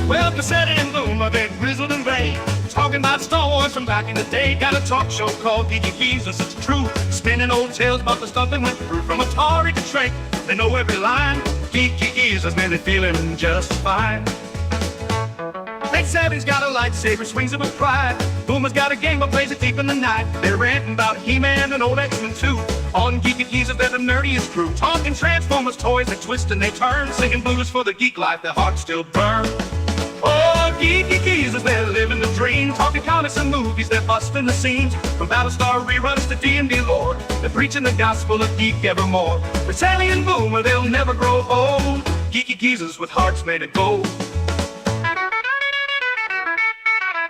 Well, Pacelli and Boomer, they're grizzled and gray, talking about Star Wars from back in the day. Got a talk show called Geeky, and it's true, spinning old tales about the stuff they went through. From Atari to Shrek, they know every line. Geeky has been feeling just fine. Late Savvy's got a lightsaber, swings it with pride. Boomer's got a game, but plays it deep in the night. They're ranting about He-Man and old X-Men too. On Geeky Geezette, they're the nerdiest crew. Talking Transformers toys, they twist and they turn. Singing blues for the geek life, their hearts still burn. Oh, Geeky Geezette, they're living the dream. Talking comics and movies, they're busting the scenes. From Battlestar reruns to D&D lore, they're preaching the gospel of geek evermore. Pacelli and Boomer, they'll never grow old. Geeky Geezette with hearts made of gold.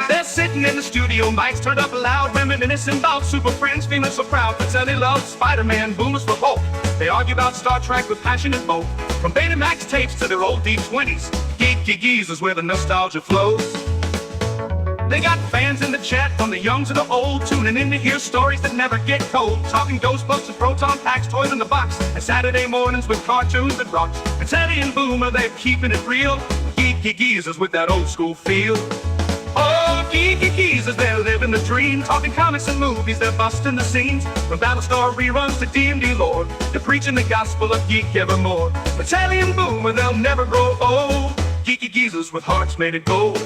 They're sitting in the studio, mics turned up loud, reminiscing about Super Friends, feeling so proud. Pacelli loves Spider-Man, Boomer's for Hulk. They argue about Star Trek with passionate both. From Betamax tapes to their old D20s, Geeky Geezette where the nostalgia flows. They got fans in the chat, from the young to the old, tuning in to hear stories that never get told. Talking Ghostbusters, proton packs, toys in the box, and Saturday mornings with cartoons that rock. Pacelli and Boomer, they're keeping it real. Geeky Geezette with that old school feel. Oh, Geeky Geezette, they're living the dream. Talking comics and movies, they're busting the scenes. From Battlestar reruns to D&D lore, they're preaching the gospel of geek evermore. Pacelli and Boomer, they'll never grow old. Geeky Geezette with hearts made of gold.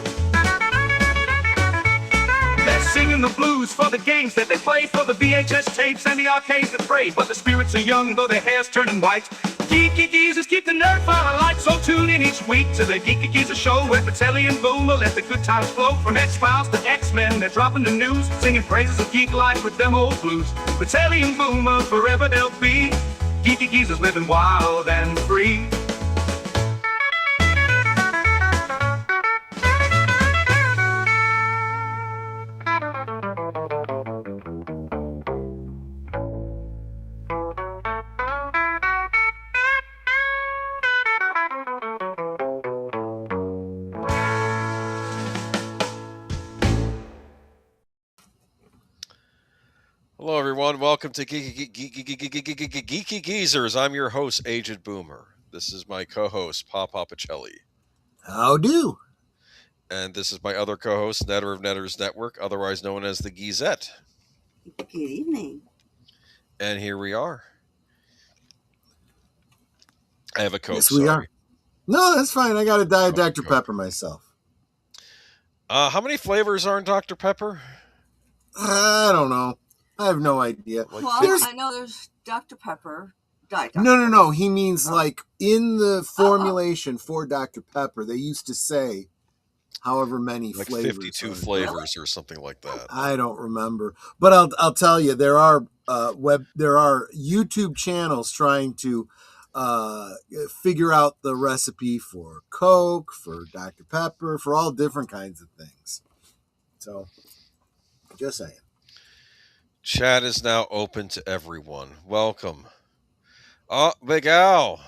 They're singing the blues for the games that they play, for the VHS tapes and the arcades that pray. But the spirits are young, though their hair's turning white. Geeky Geezette keep the nerd fire alight, so tune in each week to the Geeky Geezette show, where Pacelli and Boomer let the good times flow. From X-Files to X-Men, they're dropping the news, singing praises of geek life with them old blues. Pacelli and Boomer, forever they'll be. Geeky Geezette living wild and free. Hello, everyone. Welcome to Geeky Geezers. I'm your host, Aged Boomer. This is my co-host, Pacelli. How do? And this is my other co-host, Netter of Netters Network, otherwise known as the Geezette. Good evening. And here we are. I have a Coke. Yes, we sorry. are. No, that's fine. I got a Diet Dr. Pepper myself. How many flavors are in Dr. Pepper? I don't know. I have no idea. Well, I know there's Dr. Pepper. Diet Dr. Pepper. No. He means like in the formulation for Dr. Pepper, they used to say however many like flavors. 52 flavors or something like that. I don't remember. But I'll tell you, there are YouTube channels trying to figure out the recipe for Coke, for Dr. Pepper, for all different kinds of things. So, just saying. Chat is now open to everyone. Welcome. Oh, Big Al.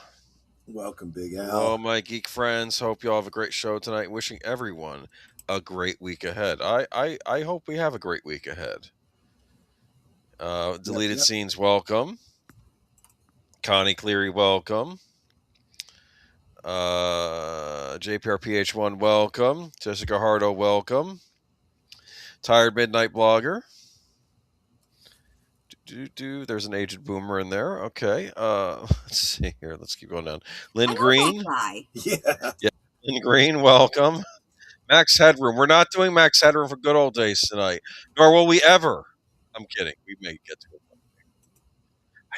Welcome, Big Al. Hello, my geek friends. Hope you all have a great show tonight. Wishing everyone a great week ahead. I hope we have a great week ahead. Deleted Scenes, welcome. Connie Cleary, welcome. JPRPH1, welcome. Jessica Hardo, welcome. Tired Midnight Blogger. There's an Aged Boomer in there. Okay. Let's see here. Let's keep going down. Lynn Green. Yeah. Lynn Green, welcome. Max Headroom. We're not doing Max Headroom for good old days tonight, nor will we ever. I'm kidding. We may get to it.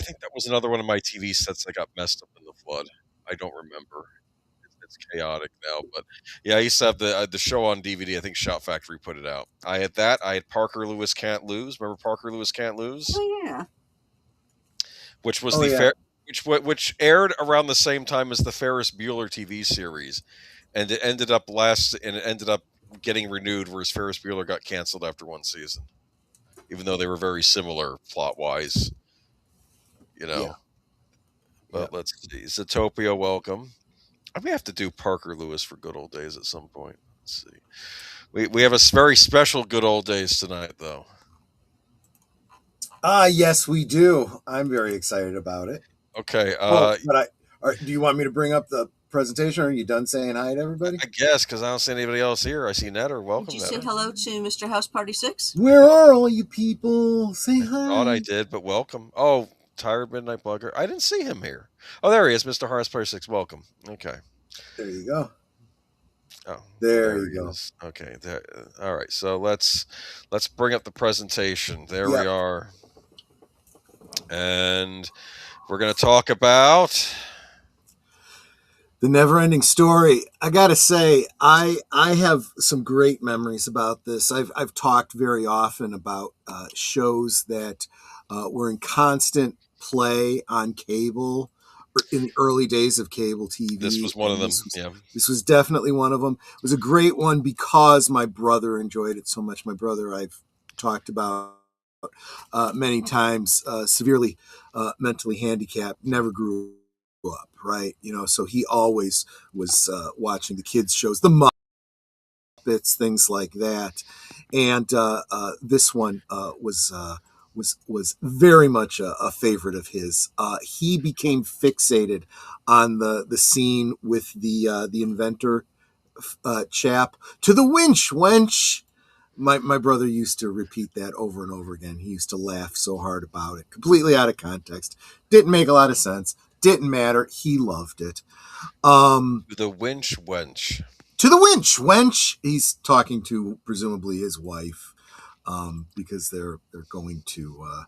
I think that was another one of my TV sets that got messed up in the flood. I don't remember. It's chaotic now, but yeah, I used to have the show on DVD. I think Shout Factory put it out. I had that. I had Parker Lewis Can't Lose. Remember Parker Lewis Can't Lose? Oh yeah. Which was which aired around the same time as the Ferris Bueller TV series, and it ended up getting renewed, whereas Ferris Bueller got canceled after one season, even though they were very similar plot wise. You know. Yeah. But let's see. Zootopia, welcome. I may have to do Parker Lewis for good old days at some point. Let's see. We have a very special good old days tonight, though. Yes, we do. I'm very excited about it. Okay. Do you want me to bring up the presentation? Are you done saying hi to everybody? I guess, because I don't see anybody else here. I see Netter. Welcome, Did you Netter. say hello to Mr. House Party 6? Where are all you people? Say hi. I thought I did, but welcome. Oh, Tired Midnight Bugger. I didn't see him here. Oh, there he is, Mr. House Party 6. Welcome. Okay. There you go. Oh, there you go. Is. Okay. There. All right. So let's bring up the presentation. There we are. And we're going to talk about The Never-Ending Story. I gotta say, I have some great memories about this. I've talked very often about shows that were in constant play on cable in the early days of cable TV. This was one of them. This was definitely one of them. It was a great one because my brother enjoyed it so much. My brother, I've talked about many times, severely mentally handicapped, never grew up, right? So he always was watching the kids shows, the Muppets, things like that. And this one was very much a favorite of his. He became fixated on the scene with the inventor chap, to the winch, wench. My brother used to repeat that over and over again. He used to laugh so hard about it, completely out of context. Didn't make a lot of sense. Didn't matter. He loved it. The winch wench. To the winch wench. He's talking to presumably his wife, because they're going to.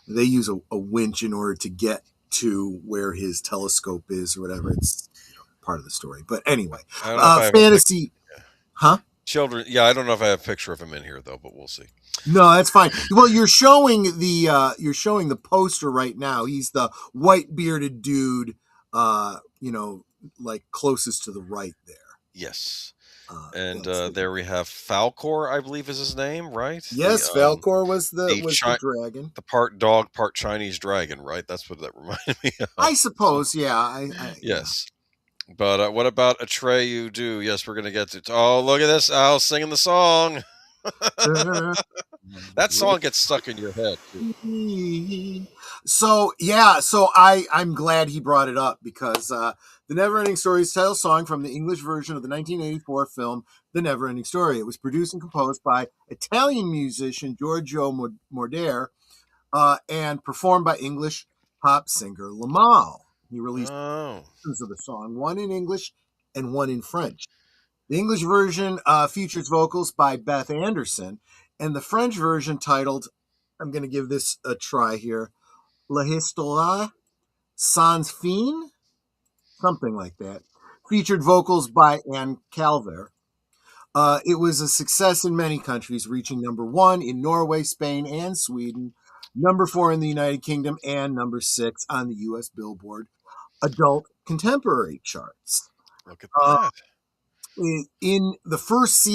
They use a winch in order to get to where his telescope is or whatever. It's part of the story. But anyway, fantasy, huh? Children, yeah, I don't know if I have a picture of him in here though, but we'll see. No, that's fine. Well, you're showing the poster right now. He's the white bearded dude, like closest to the right there. Yes. And there we have Falcor, I believe is his name, right? Yes, Falcor was the dragon. The part dog, part Chinese dragon, right? That's what that reminded me of. I suppose, yeah. Yes. Yeah. But what about Atreyu Do? Yes, we're going to get to... Oh, look at this. Al singing the song. That song gets stuck in your head, too. So I'm glad he brought it up, because The Never-Ending Story's title song from the English version of the 1984 film The Never-Ending Story. It was produced and composed by Italian musician Giorgio Moroder and performed by English pop singer Lamal. He released versions of the song, one in English and one in French. The English version features vocals by Beth Anderson, and the French version, titled, I'm going to give this a try here, La Histoire sans fin, something like that, featured vocals by Anne Calver. It was a success in many countries, reaching number 1 in Norway, Spain, and Sweden, number 4 in the United Kingdom, and number 6 on the U.S. Billboard Adult Contemporary charts. Look at that. In the first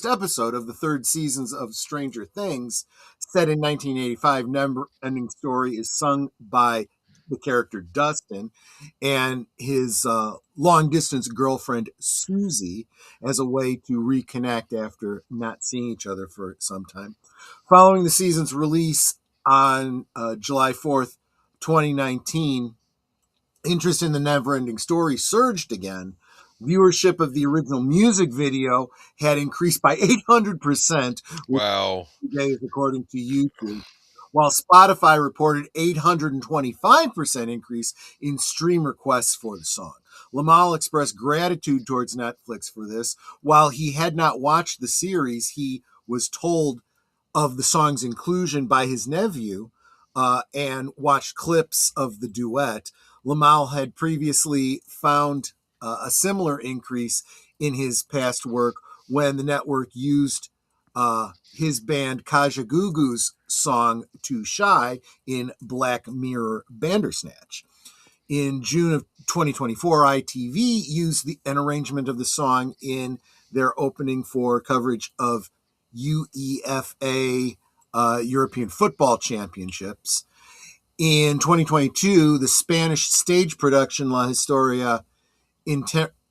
episode of the third seasons of Stranger Things, set in 1985, Never-Ending Story is sung by the character Dustin and his long-distance girlfriend Susie as a way to reconnect after not seeing each other for some time. Following the season's release on July 4th, 2019, interest in the Never-Ending Story surged again. Viewership of the original music video had increased by 800%. Wow. Days, according to YouTube. While Spotify reported 825% increase in stream requests for the song. Lamal expressed gratitude towards Netflix for this. While he had not watched the series, he was told of the song's inclusion by his nephew and watched clips of the duet. Lamal had previously found a similar increase in his past work when the network used his band Kajagoogoo's song Too Shy in Black Mirror Bandersnatch. In June of 2024, ITV used an arrangement of the song in their opening for coverage of UEFA European Football Championships. In 2022, the Spanish stage production La Historia Interminable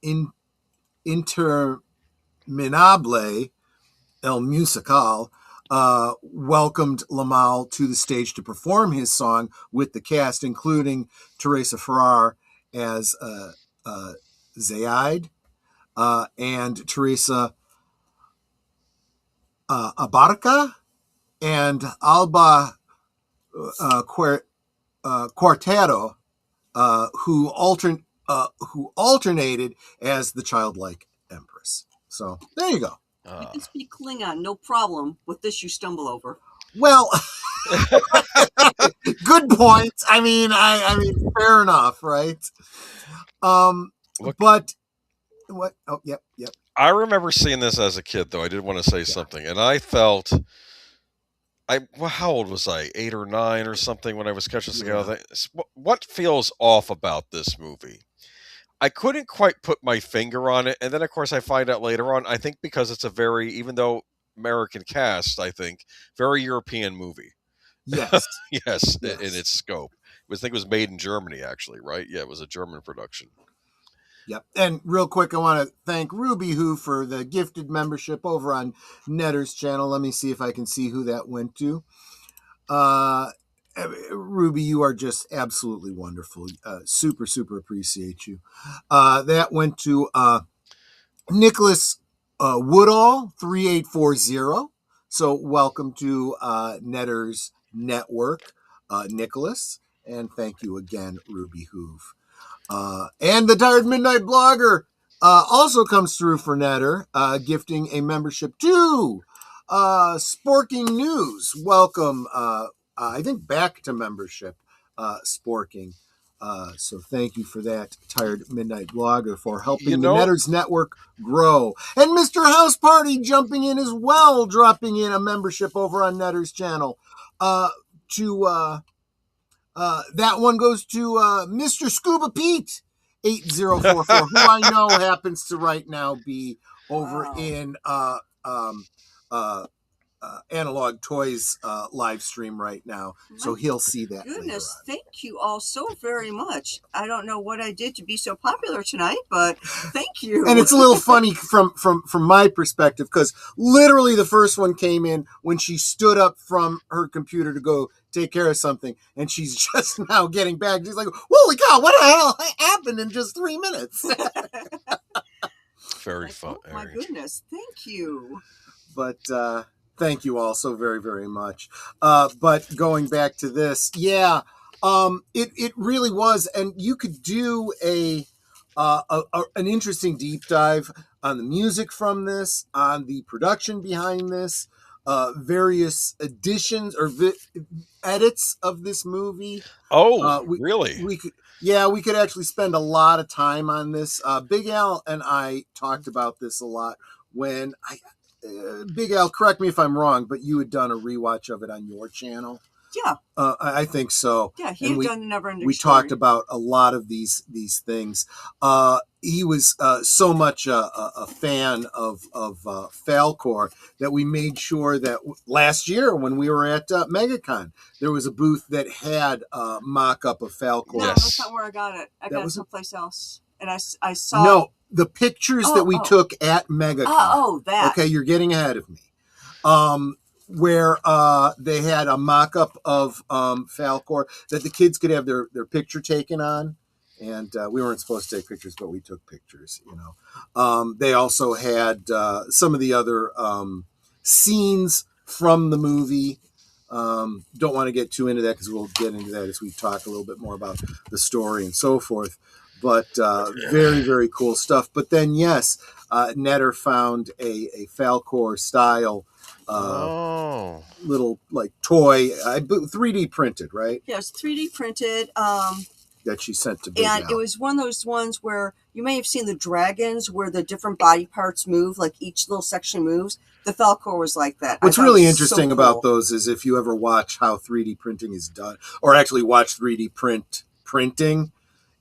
El Musical welcomed Lamal to the stage to perform his song with the cast, including Teresa Farrar as Zaid, and Teresa Abarca, and Alba Quartero, who alternated as the childlike empress. So there you go. You can speak Klingon, no problem. With this, you stumble over. Well, good point. I mean, fair enough, right? But what? Oh, yep. I remember seeing this as a kid, though. I did want to say something, and I felt. How old was I? 8 or 9 or something when I was catching this together. What feels off about this movie? I couldn't quite put my finger on it, and then of course I find out later on. I think because it's a very, even though American cast, I think very European movie. Yes, yes, in its scope. I think it was made in Germany, actually, right? Yeah, it was a German production. Yep. And real quick, I want to thank Ruby Who for the gifted membership over on Netter's channel. Let me see if I can see who that went to. Ruby, you are just absolutely wonderful. Super, super appreciate you. That went to Nicholas Woodall 3840. So welcome to Netter's network, Nicholas. And thank you again, Ruby Hoove. And the Tired Midnight Blogger also comes through for Netter, gifting a membership to Sporking News. Welcome, I think, back to membership, Sporking. So thank you for that, Tired Midnight Blogger, for helping the Netter's network grow. And Mr. House Party jumping in as well, dropping in a membership over on Netter's channel. That one goes to Mr. Scuba Pete 8044, who I know happens to right now be over in Analog Toys live stream right now, so he'll see that. Goodness, thank you all so very much. I don't know what I did to be so popular tonight, but thank you. And it's a little funny from my perspective, because literally the first one came in when she stood up from her computer to go take care of something, and she's just now getting back. She's like, holy cow, what the hell happened in just 3 minutes? Very fun. Oh, my goodness, thank you. But thank you all so very, very much. But going back to this, it really was, and you could do an interesting deep dive on the music from this, on the production behind this, various editions or edits of this movie. Really? We could actually spend a lot of time on this. Big Al and I talked about this a lot when Big Al, correct me if I'm wrong, but you had done a rewatch of it on your channel. Yeah. I think so. Yeah, he had done Never Ending We Story. talked about a lot of these things. He was so much a fan of Falcor that we made sure that last year when we were at MegaCon, there was a booth that had a mock-up of Falcor. No, that's not where I got it. I got it someplace else. And I saw... No, the pictures that we took at MegaCon. That. Okay, you're getting ahead of me. Where they had a mock-up of Falcor that the kids could have their picture taken on. And we weren't supposed to take pictures, but we took pictures, They also had some of the other scenes from the movie. Don't want to get too into that because we'll get into that as we talk a little bit more about the story and so forth. But very, very cool stuff. But then, yes, Netter found a Falcor style little like toy, 3D printed, right? Yes, 3D printed. That she sent to Big And Al. it was one of those ones where you may have seen the dragons where the different body parts move, like each little section moves. The Falcor was like that. What's really interesting about those is if you ever watch how 3D printing is done, or actually watch 3D printing,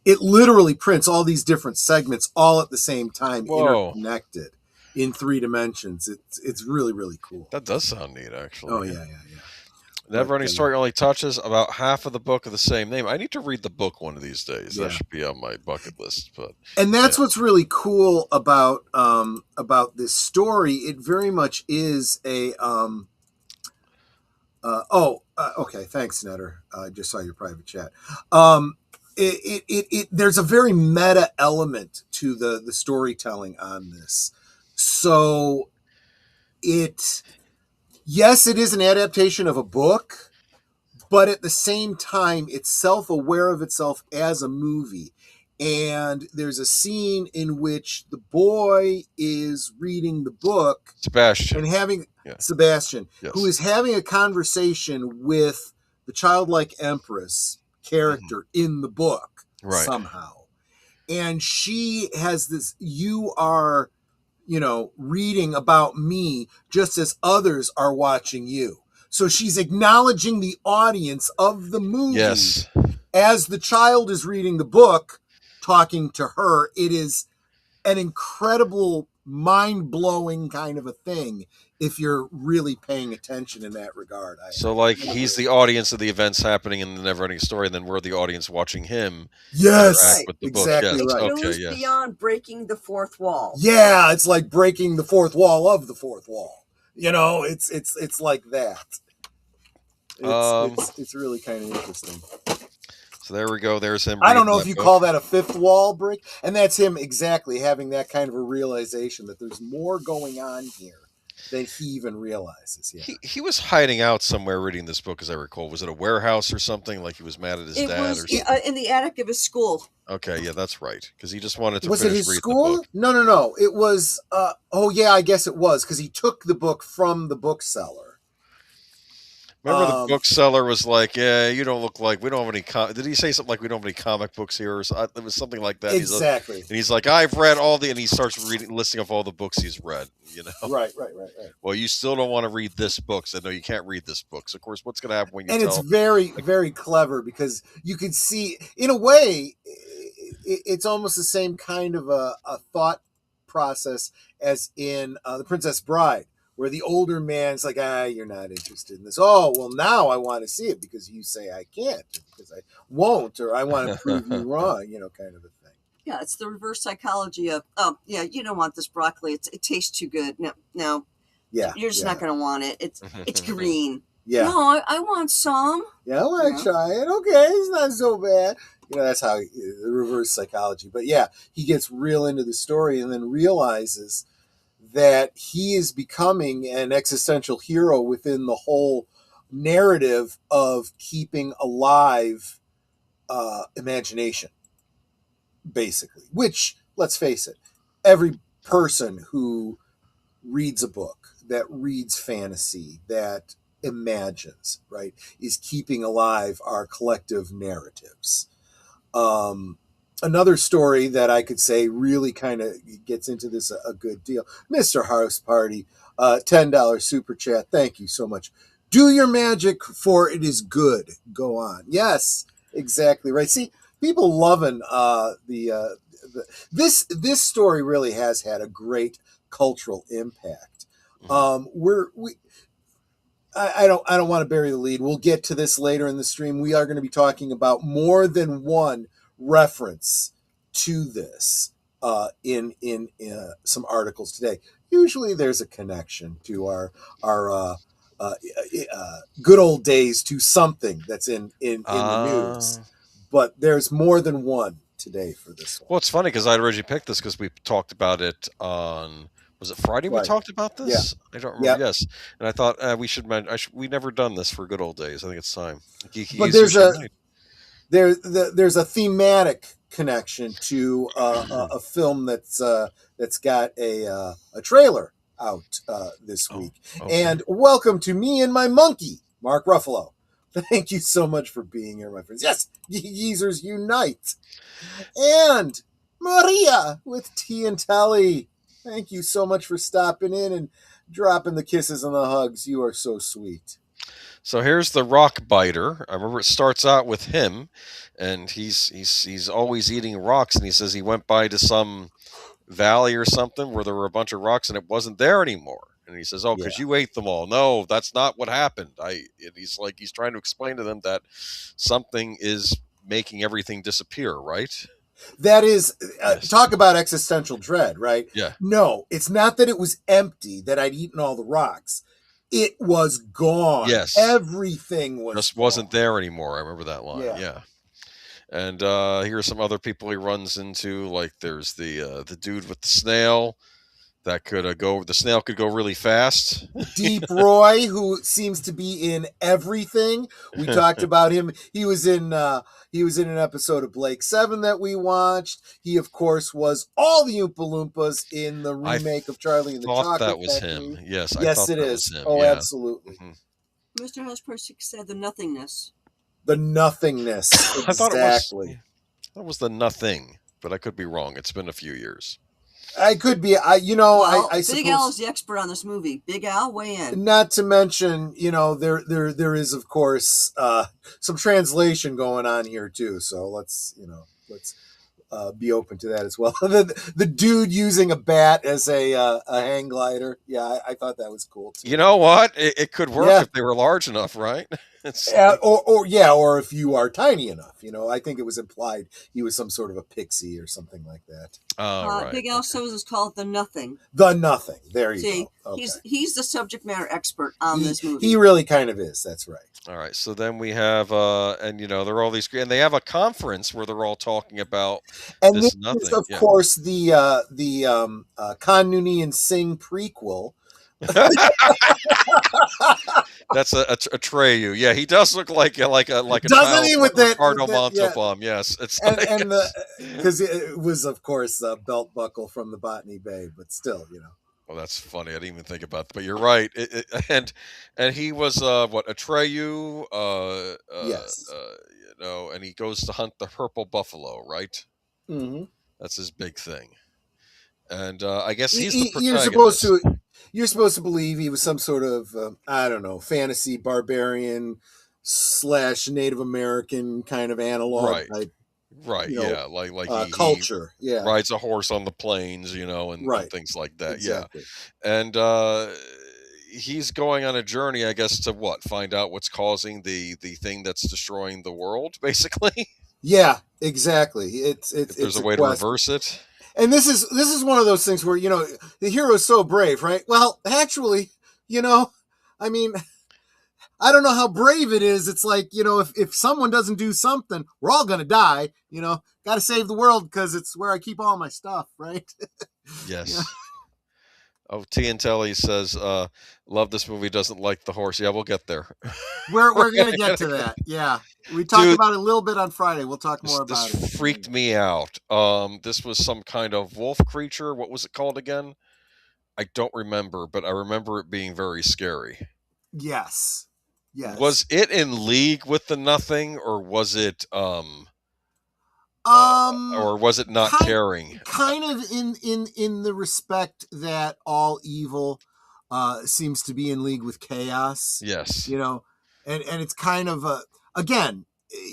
it literally prints all these different segments all at the same time, interconnected in 3 dimensions. It's really, really cool. That does sound neat, actually. Oh, yeah. Never Ending Story only touches about half of the book of the same name. I need to read the book one of these days. That should be on my bucket list. And that's what's really cool about this story. It very much is a okay. Thanks, Netter. I just saw your private chat. there's a very meta element to the storytelling on this. So yes, it is an adaptation of a book, but at the same time, it's self-aware of itself as a movie. And there's a scene in which the boy is reading the book, Sebastian, and having yes. who is having a conversation with the childlike empress character in the book somehow. And she has this, you are, reading about me just as others are watching you. So she's acknowledging the audience of the movie as the child is reading the book, talking to her. It is an incredible, mind-blowing kind of a thing if you're really paying attention in that regard. He's the audience of the events happening in the Neverending Story, and then we're the audience watching him. Yes, with the exactly book. Yes. right. It goes beyond breaking the fourth wall. Yeah, it's like breaking the fourth wall of the fourth wall. It's like that. It's really kind of interesting. So there we go. There's him. I don't know if you call that a fifth wall break, and that's him exactly having that kind of a realization that there's more going on here than he even realizes. Yeah. He was hiding out somewhere reading this book, as I recall. Was it a warehouse or something? Like he was mad at his dad or something? In the attic of his school. Okay, yeah, that's right. Because he just wanted to Was finish it his reading school? the book. No. It was, I guess it was, because he took the book from the bookseller. Remember the bookseller was like, yeah, you don't look like, we don't have any, did he say something like, we don't have any comic books here? Or something? It was something like that. Exactly. And he's like, I've read and he starts listing off all the books he's read, Right. Well, you still don't want to read this book. So no, you can't read this book. So of course, what's going to happen when you it's very, very clever because you can see, in a way, it's almost the same kind of a thought process as in The Princess Bride, where the older man's like, you're not interested in this. Oh, well, now I want to see it because you say I can't, because I won't, or I want to prove you wrong, kind of a thing. Yeah, it's the reverse psychology of, you don't want this broccoli. It tastes too good. No. Yeah. You're just not going to want it. It's green. Yeah. No, I want some. Yeah, I want to try it. Okay, it's not so bad. That's how the reverse psychology. But yeah, he gets real into the story and then realizes that he is becoming an existential hero within the whole narrative of keeping alive imagination, basically. Which, let's face it, every person who reads a book, that reads fantasy, that imagines, right, is keeping alive our collective narratives. Another story that I could say really kind of gets into this a good deal. Mr. House Party, $10 super chat. Thank you so much. Do your magic, for it is good. Go on. Yes, exactly right. See, people loving this story really has had a great cultural impact. I don't want to bury the lead. We'll get to this later in the stream. We are going to be talking about more than one reference to this in some articles today. Usually there's a connection to our good old days, to something that's in the news, but there's more than one today for this one. Well, it's funny because I originally picked this because we talked about it on, was it Friday? We talked about this. Yeah. I don't remember. Yep. Yes, and I thought we never done this for good old days. I think it's time. Geeky, but there's a thematic connection to a film that's got a trailer out this week. Okay. And welcome to me and my monkey, Mark Ruffalo. Thank you so much for being here, my friends. Yes, Geezers unite. And Maria with Tea and Telly. Thank you so much for stopping in and dropping the kisses and the hugs. You are so sweet. So here's the rock biter. I remember it starts out with him, and he's always eating rocks, and he says he went by to some valley or something where there were a bunch of rocks, and it wasn't there anymore. And he says, because you ate them all. No, that's not what happened. He's trying to explain to them that something is making everything disappear, right? That is, talk about existential dread, right? Yeah. No, it's not that it was empty, that I'd eaten all the rocks. It was gone. Yes. Everything was just wasn't there anymore. I remember that line. Yeah. And here's some other people he runs into. Like there's the dude with the snail that could go. The snail could go really fast. Deep Roy, who seems to be in everything. We talked about him. He was in an episode of Blake 7 that we watched. He, of course, was all the Oompa Loompas in the remake of Charlie and the Chocolate Thought that was Factory. him. Yes, I yes, thought it that is. was him. Oh, yeah. absolutely. Mm-hmm. Mr. House Person said the nothingness. The nothingness. Exactly. I thought it was the nothing, but I could be wrong. It's been a few years. I could be. I Big suppose Al is the expert on this movie. Big Al, weigh in. Not to mention, there is of course some translation going on here too. So let's be open to that as well. the dude using a bat as a hang glider. Yeah, I thought that was cool too. You know what? It could work if they were large enough, right? or if you are tiny enough. I think it was implied he was some sort of a pixie or something like that. Oh, right. Big Al shows is called The Nothing. The Nothing. There you See, go. Okay. he's the subject matter expert on this movie. He really kind of is. That's right. All right. So then we have, and they're all these, and they have a conference where they're all talking about and this this nothing. is, of course, the Khan Nooney and Singh prequel. That's a Treyu. Yeah, he does look like a Doesn't child he with that Ricardo yeah. Montalban? Yes, it's because it was, of course, a belt buckle from the Botany Bay, but still, Well, that's funny. I didn't even think about that, but you're right. And he was a Treyu. Yes. And he goes to hunt the purple buffalo, right? Mm-hmm. That's his big thing. And I guess he's the protagonist. You're supposed to believe he was some sort of fantasy barbarian / Native American kind of analog, right? Yeah, like culture. He rides a horse on the plains, and things like that. Exactly. Yeah, and he's going on a journey, I guess, to find out what's causing the thing that's destroying the world, basically. Yeah, exactly. It's there's a way to reverse it. And this is one of those things where, the hero's so brave, right? Well, actually, I mean, I don't know how brave it is. It's like, if someone doesn't do something, we're all going to die, got to save the world because it's where I keep all my stuff, right? Yes. Yeah. Oh, Tiantelli says, love this movie, doesn't like the horse. Yeah, we'll get there. We're going to get to that. Yeah. We talked about it a little bit on Friday. We'll talk more about it. This freaked me out. This was some kind of wolf creature. What was it called again? I don't remember, but I remember it being very scary. Yes. Was it in league with the Nothing, or was it or was it not caring? Kind of in the respect that all evil seems to be in league with chaos. Yes. And it's kind of again,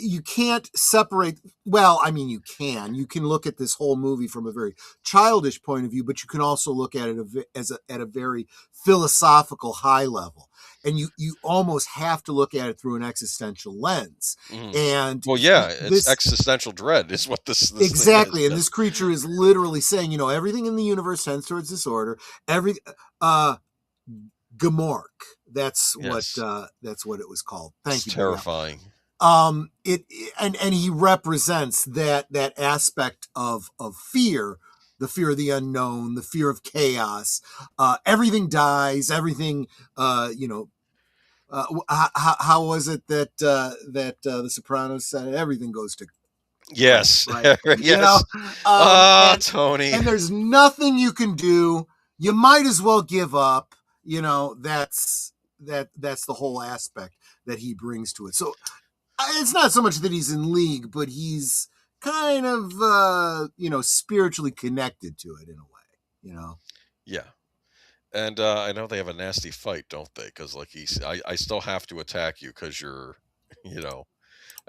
you can't separate. Well, I mean, you can look at this whole movie from a very childish point of view, but you can also look at it at a very philosophical high level. And you almost have to look at it through an existential lens. Mm. And it's existential dread is what this exactly. And this creature is literally saying, everything in the universe tends towards disorder. Gamork. That's what it was called. Thank you. Terrifying. And he represents that aspect of fear. The fear of the unknown, the fear of chaos. Everything dies. Everything, how was it that the Sopranos said? Everything goes to yes, right? yes. Tony. And there's nothing you can do. You might as well give up. That's the whole aspect that he brings to it. So it's not so much that he's in league, but he's kind of spiritually connected to it in a way, Yeah. And I know they have a nasty fight, don't they? Because I still have to attack you because you're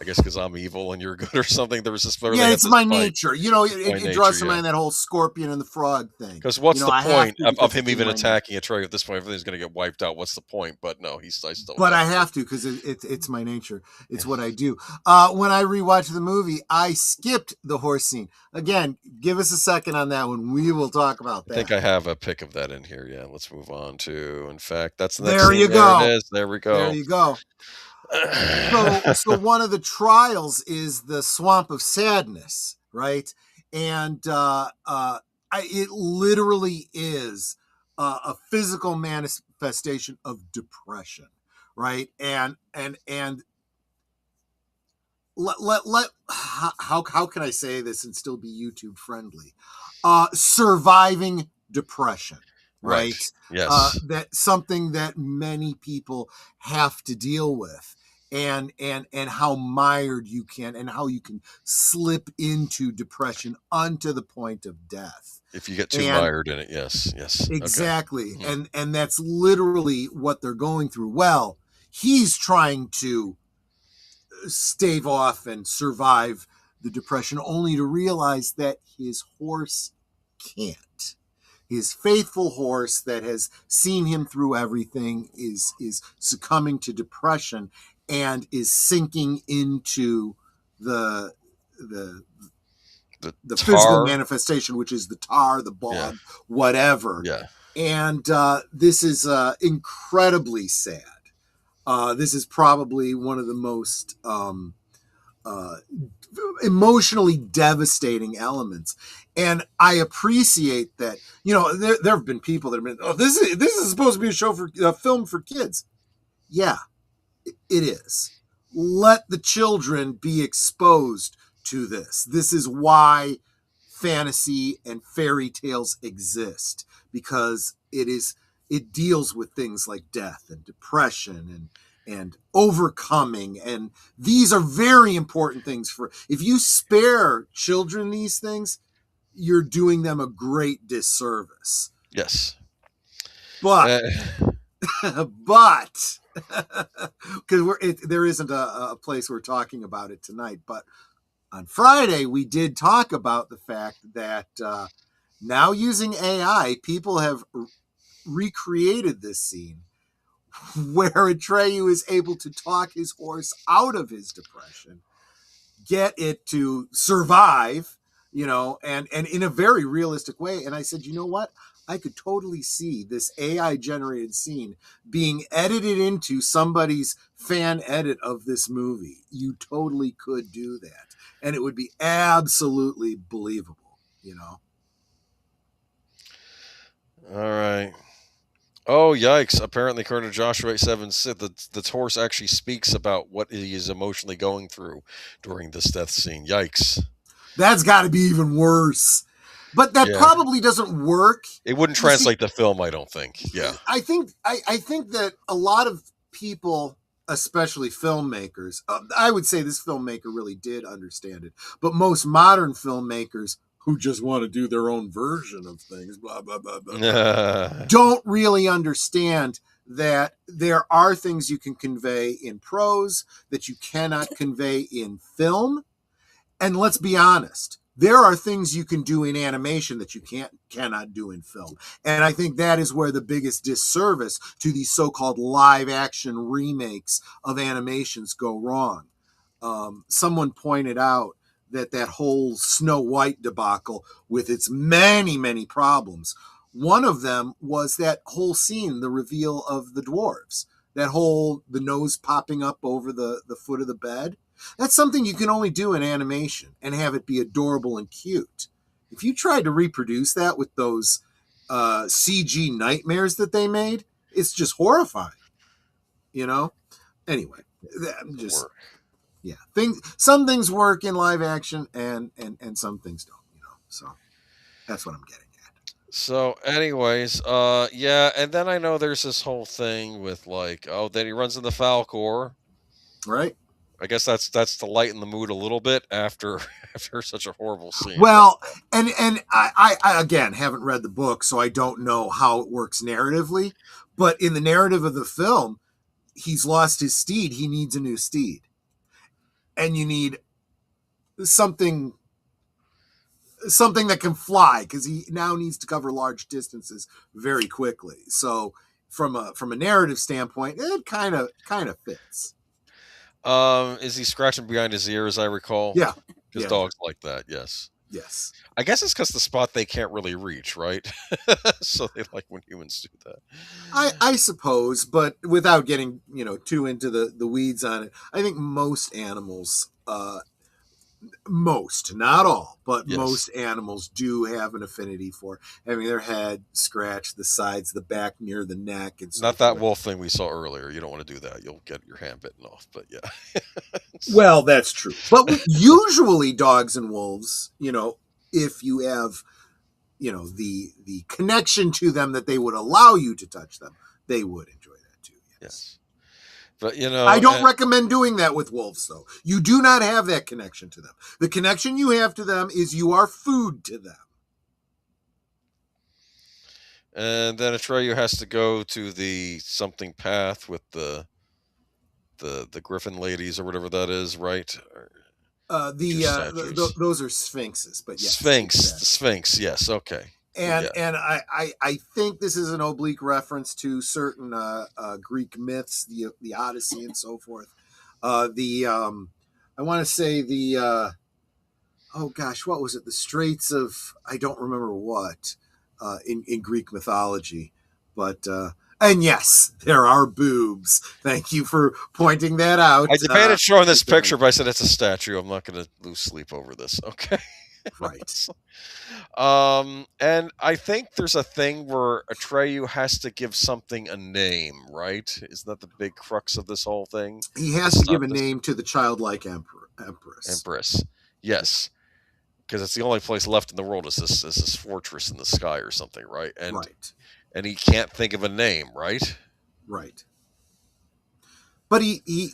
I guess because I'm evil and you're good or something. There was this. It's my nature. It draws to mind that whole scorpion and the frog thing. Because what's the point of him even attacking a Trey? At this point, everything's going to get wiped out. What's the point? But no, I still. But I have to because it's my nature. It's what I do. When I rewatched the movie, I skipped the horse scene. Again, give us a second on that one. We will talk about that. I think I have a pic of that in here. Yeah, let's move on to. In fact, that's the next scene. There you go. There it is. There we go. There you go. So one of the trials is the Swamp of Sadness, right? And it literally is a physical manifestation of depression, right? And how can I say this and still be YouTube friendly? Surviving depression, right? Yes. That's something that many people have to deal with. And how mired you can, and how you can slip into depression unto the point of death. If you get too mired in it, yes. Exactly. Okay. And that's literally what they're going through. Well, he's trying to stave off and survive the depression, only to realize that his horse can't. His faithful horse that has seen him through everything is succumbing to depression and is sinking into the physical manifestation, which is the tar, the bog, whatever. Yeah. And this is incredibly sad. This is probably one of the most emotionally devastating elements. And I appreciate that, there have been people that have been, this is supposed to be a film for kids. Yeah, it is. Let the children be exposed to this. This is why fantasy and fairy tales exist, because it deals with things like death and depression and overcoming. And these are very important things if you spare children these things, you're doing them a great disservice. Yes. But because there isn't a place we're talking about it tonight, but on Friday we did talk about the fact that now using AI, people have recreated this scene where Atreyu is able to talk his horse out of his depression, get it to survive, and in a very realistic way. And I said, you know what? I could totally see this AI generated scene being edited into somebody's fan edit of this movie. You totally could do that. And it would be absolutely believable, All right. Oh, yikes. Apparently, according to Joshua 8:7, the horse actually speaks about what he is emotionally going through during this death scene. Yikes. That's got to be even worse. But that probably doesn't work. It wouldn't translate the film, I don't think. Yeah. I think that a lot of people, especially filmmakers, I would say this filmmaker really did understand it, but most modern filmmakers who just want to do their own version of things, blah, blah, blah, blah, don't really understand that there are things you can convey in prose that you cannot convey in film. And let's be honest, there are things you can do in animation that you cannot do in film. And I think that is where the biggest disservice to these so-called live action remakes of animations go wrong. Someone pointed out that whole Snow White debacle, with its many, many problems, one of them was that whole scene, the reveal of the dwarves, the nose popping up over the foot of the bed. That's something you can only do in animation and have it be adorable and cute. If you tried to reproduce that with those CG nightmares that they made, it's just horrifying. Anyway, some things work in live action and some things don't. So that's what I'm getting at. So, anyways, and then I know there's this whole thing with then he runs in the Falcor, right? I guess that's to lighten the mood a little bit after such a horrible scene. Well, and I again haven't read the book, so I don't know how it works narratively. But in the narrative of the film, he's lost his steed. He needs a new steed, and you need something that can fly, because he now needs to cover large distances very quickly. So from a narrative standpoint, it kind of fits. Is he scratching behind his ear, as I recall? Yeah. Because dogs like that, yes. Yes. I guess it's because the spot they can't really reach, right? So they like when humans do that. I suppose, but without getting too into the weeds on it, I think most animals, most, not all, but Yes. most animals do have an affinity for having their head scratch the sides, the back near the neck, and so Not that forth. wolf thing we saw earlier. You don't want to do that. You'll get your hand bitten off. But yeah. Well, that's true. But usually dogs and wolves, if you have, the connection to them that they would allow you to touch them, they would enjoy that too. Yes. But I don't recommend doing that with wolves, though. You do not have that connection to them. The connection you have to them is you are food to them. And then Atreyu has to go to the something path with the Griffin ladies or whatever that is, right? Those are sphinxes, but yes, Sphinx, exactly. the Sphinx, yes, okay. And I think this is an oblique reference to certain Greek myths, the Odyssey and so forth. I want to say oh gosh, what was it? The Straits of, I don't remember what, in Greek mythology, but and yes, there are boobs. Thank you for pointing that out. I debated showing this picture, but I said it's a statue. I'm not going to lose sleep over this. Okay. Right. And I think there's a thing where Atreyu has to give something a name, right? Isn't that the big crux of this whole thing? He has to give a name to the childlike empress. Empress, yes, because it's the only place left in the world is this fortress in the sky or something, right? And right. And he can't think of a name, right? Right. But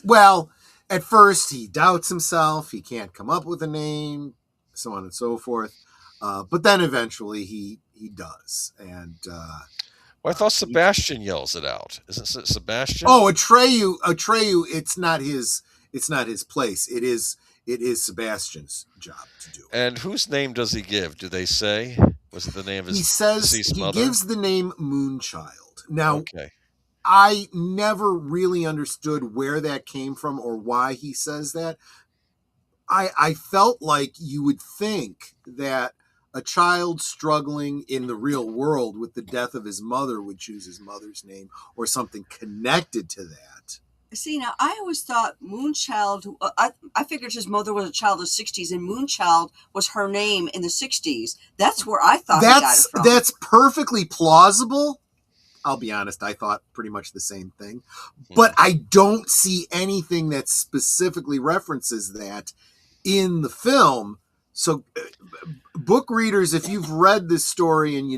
well, at first he doubts himself. He can't come up with a name, so on and so forth. But then eventually he does. And I thought Sebastian yells it out. Isn't it Sebastian? Oh, Atreyu. It's not his place. It is Sebastian's job to do. And whose name does he give? Do they say? Was it the name of his deceased mother? He gives the name Moonchild. Now, okay. I never really understood where that came from or why he says that. I felt like you would think that a child struggling in the real world with the death of his mother would choose his mother's name or something connected to that. See, now I always thought Moonchild, I figured his mother was a child of the 60s and Moonchild was her name in the 60s. That's where I thought he got it from. That's perfectly plausible. I'll be honest, I thought pretty much the same thing. But I don't see anything that specifically references that in the film. So book readers, if you've read this story and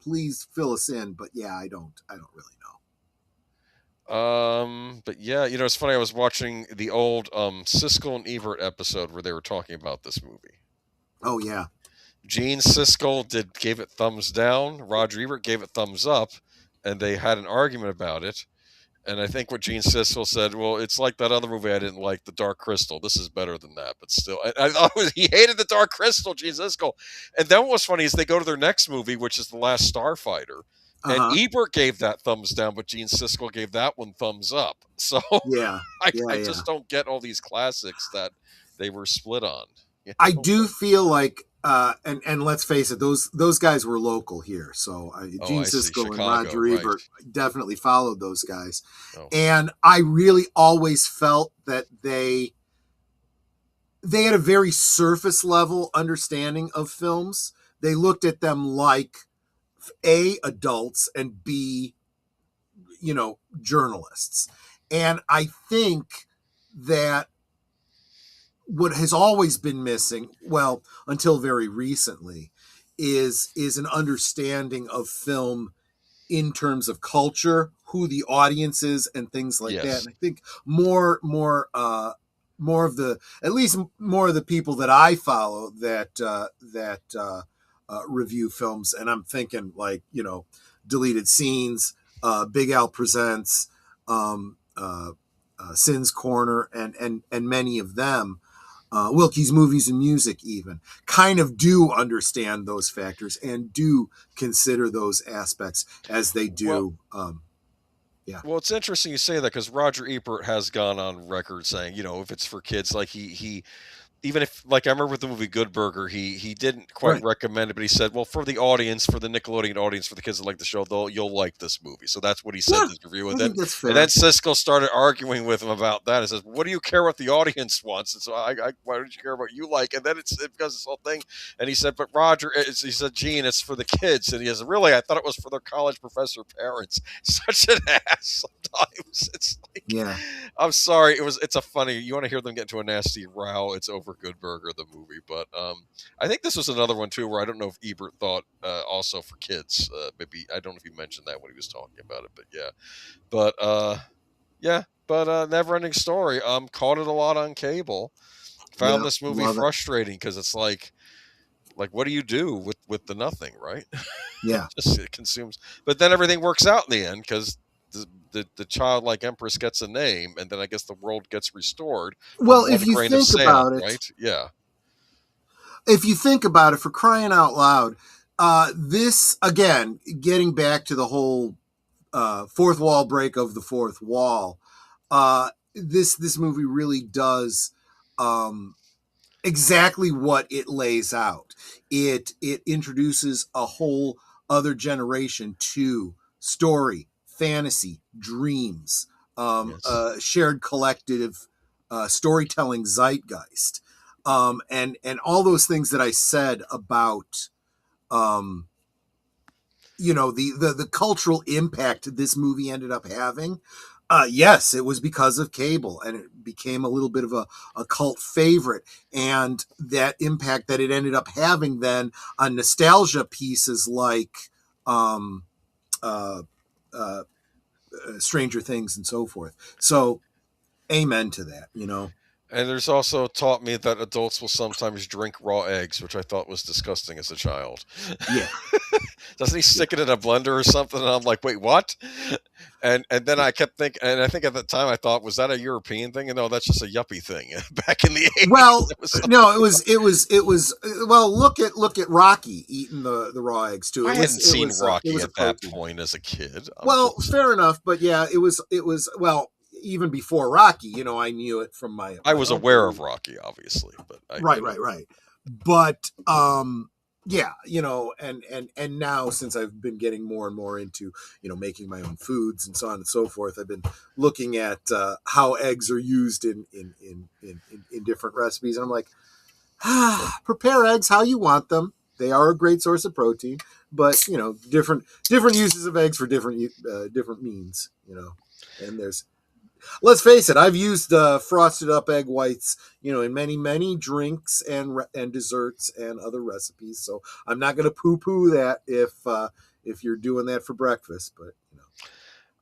please fill us in. But yeah, I don't really know. But yeah, it's funny. I was watching the old Siskel and Ebert episode where they were talking about this movie. Oh yeah. Gene Siskel gave it thumbs down. Roger Ebert gave it thumbs up, and they had an argument about it. And I think what Gene Siskel said, well, it's like that other movie I didn't like, The Dark Crystal. This is better than that, but still, he hated The Dark Crystal, Gene Siskel. And then what's funny is they go to their next movie, which is The Last Starfighter. And Ebert gave that thumbs down, but Gene Siskel gave that one thumbs up. So yeah, I just don't get all these classics that they were split on. I do feel like, and let's face it, those guys were local here. So Gene Siskel and Roger Ebert definitely followed those guys. Oh. And I really always felt that they had a very surface level understanding of films. They looked at them like A, adults, and B, journalists. And I think that what has always been missing, well, until very recently, is an understanding of film in terms of culture, who the audience is, and things like that. And I think more of the people that I follow that review films, and I'm thinking like Deleted Scenes, Big Al Presents, Sin's Corner, and many of them. Wilkie's Movies and Music even kind of do understand those factors and do consider those aspects as they do. Yeah. Well, it's interesting you say that because Roger Ebert has gone on record saying, if it's for kids, like he even if, like, I remember with the movie Good Burger, he didn't quite recommend it, but he said, well, for the audience, for the Nickelodeon audience, for the kids that like the show, you'll like this movie. So that's what he said in his review. And then Siskel started arguing with him about that. And says, what do you care what the audience wants? And so why don't you care what you like? And then it's because this whole thing. And he said, but Roger, he said, Gene, it's for the kids. And he says, really? I thought it was for their college professor parents. Such an ass sometimes. It's like, yeah. I'm sorry. It's a funny. You want to hear them get into a nasty row? It's over Good Burger, the movie. But I think this was another one too, where I don't know if Ebert thought also for kids. Maybe I don't know if he mentioned that when he was talking about it. But yeah. But Neverending Story. Caught it a lot on cable. Found this movie frustrating because it's like what do you do with the nothing, right? Yeah, it consumes. But then everything works out in the end because the childlike empress gets a name, and then I guess the world gets restored. Well, if you think about it, right? Yeah. If you think about it, for crying out loud, this again, getting back to the whole fourth wall break of the fourth wall, this movie really does exactly what it lays out. It introduces a whole other generation to story, fantasy, dreams, shared collective storytelling zeitgeist, and all those things that I said about the cultural impact this movie ended up having. Yes, it was because of cable, and it became a little bit of a cult favorite, and that impact that it ended up having then on nostalgia pieces like Stranger Things and so forth. So amen to that, And there's also taught me that adults will sometimes drink raw eggs, which I thought was disgusting as a child. Yeah. Doesn't he stick it in a blender or something? And I'm like, wait, what? And then I kept thinking, and I think at the time I thought, was that a European thing? And no, that's just a yuppie thing back in the 80s. Well, no, it was. Well, look at Rocky eating the raw eggs too. I hadn't seen Rocky at that point as a kid. Fair enough, but yeah, it was. Well, even before Rocky, I knew it from my. I was aware of Rocky, obviously, but right. But yeah, and now since I've been getting more and more into making my own foods and so on and so forth, I've been looking at how eggs are used in different recipes, and I'm like, prepare eggs how you want them. They are a great source of protein, but different uses of eggs for different means. And there's. Let's face it, I've used frosted up egg whites, in many drinks and desserts and other recipes. So I'm not going to poo-poo that if you're doing that for breakfast. But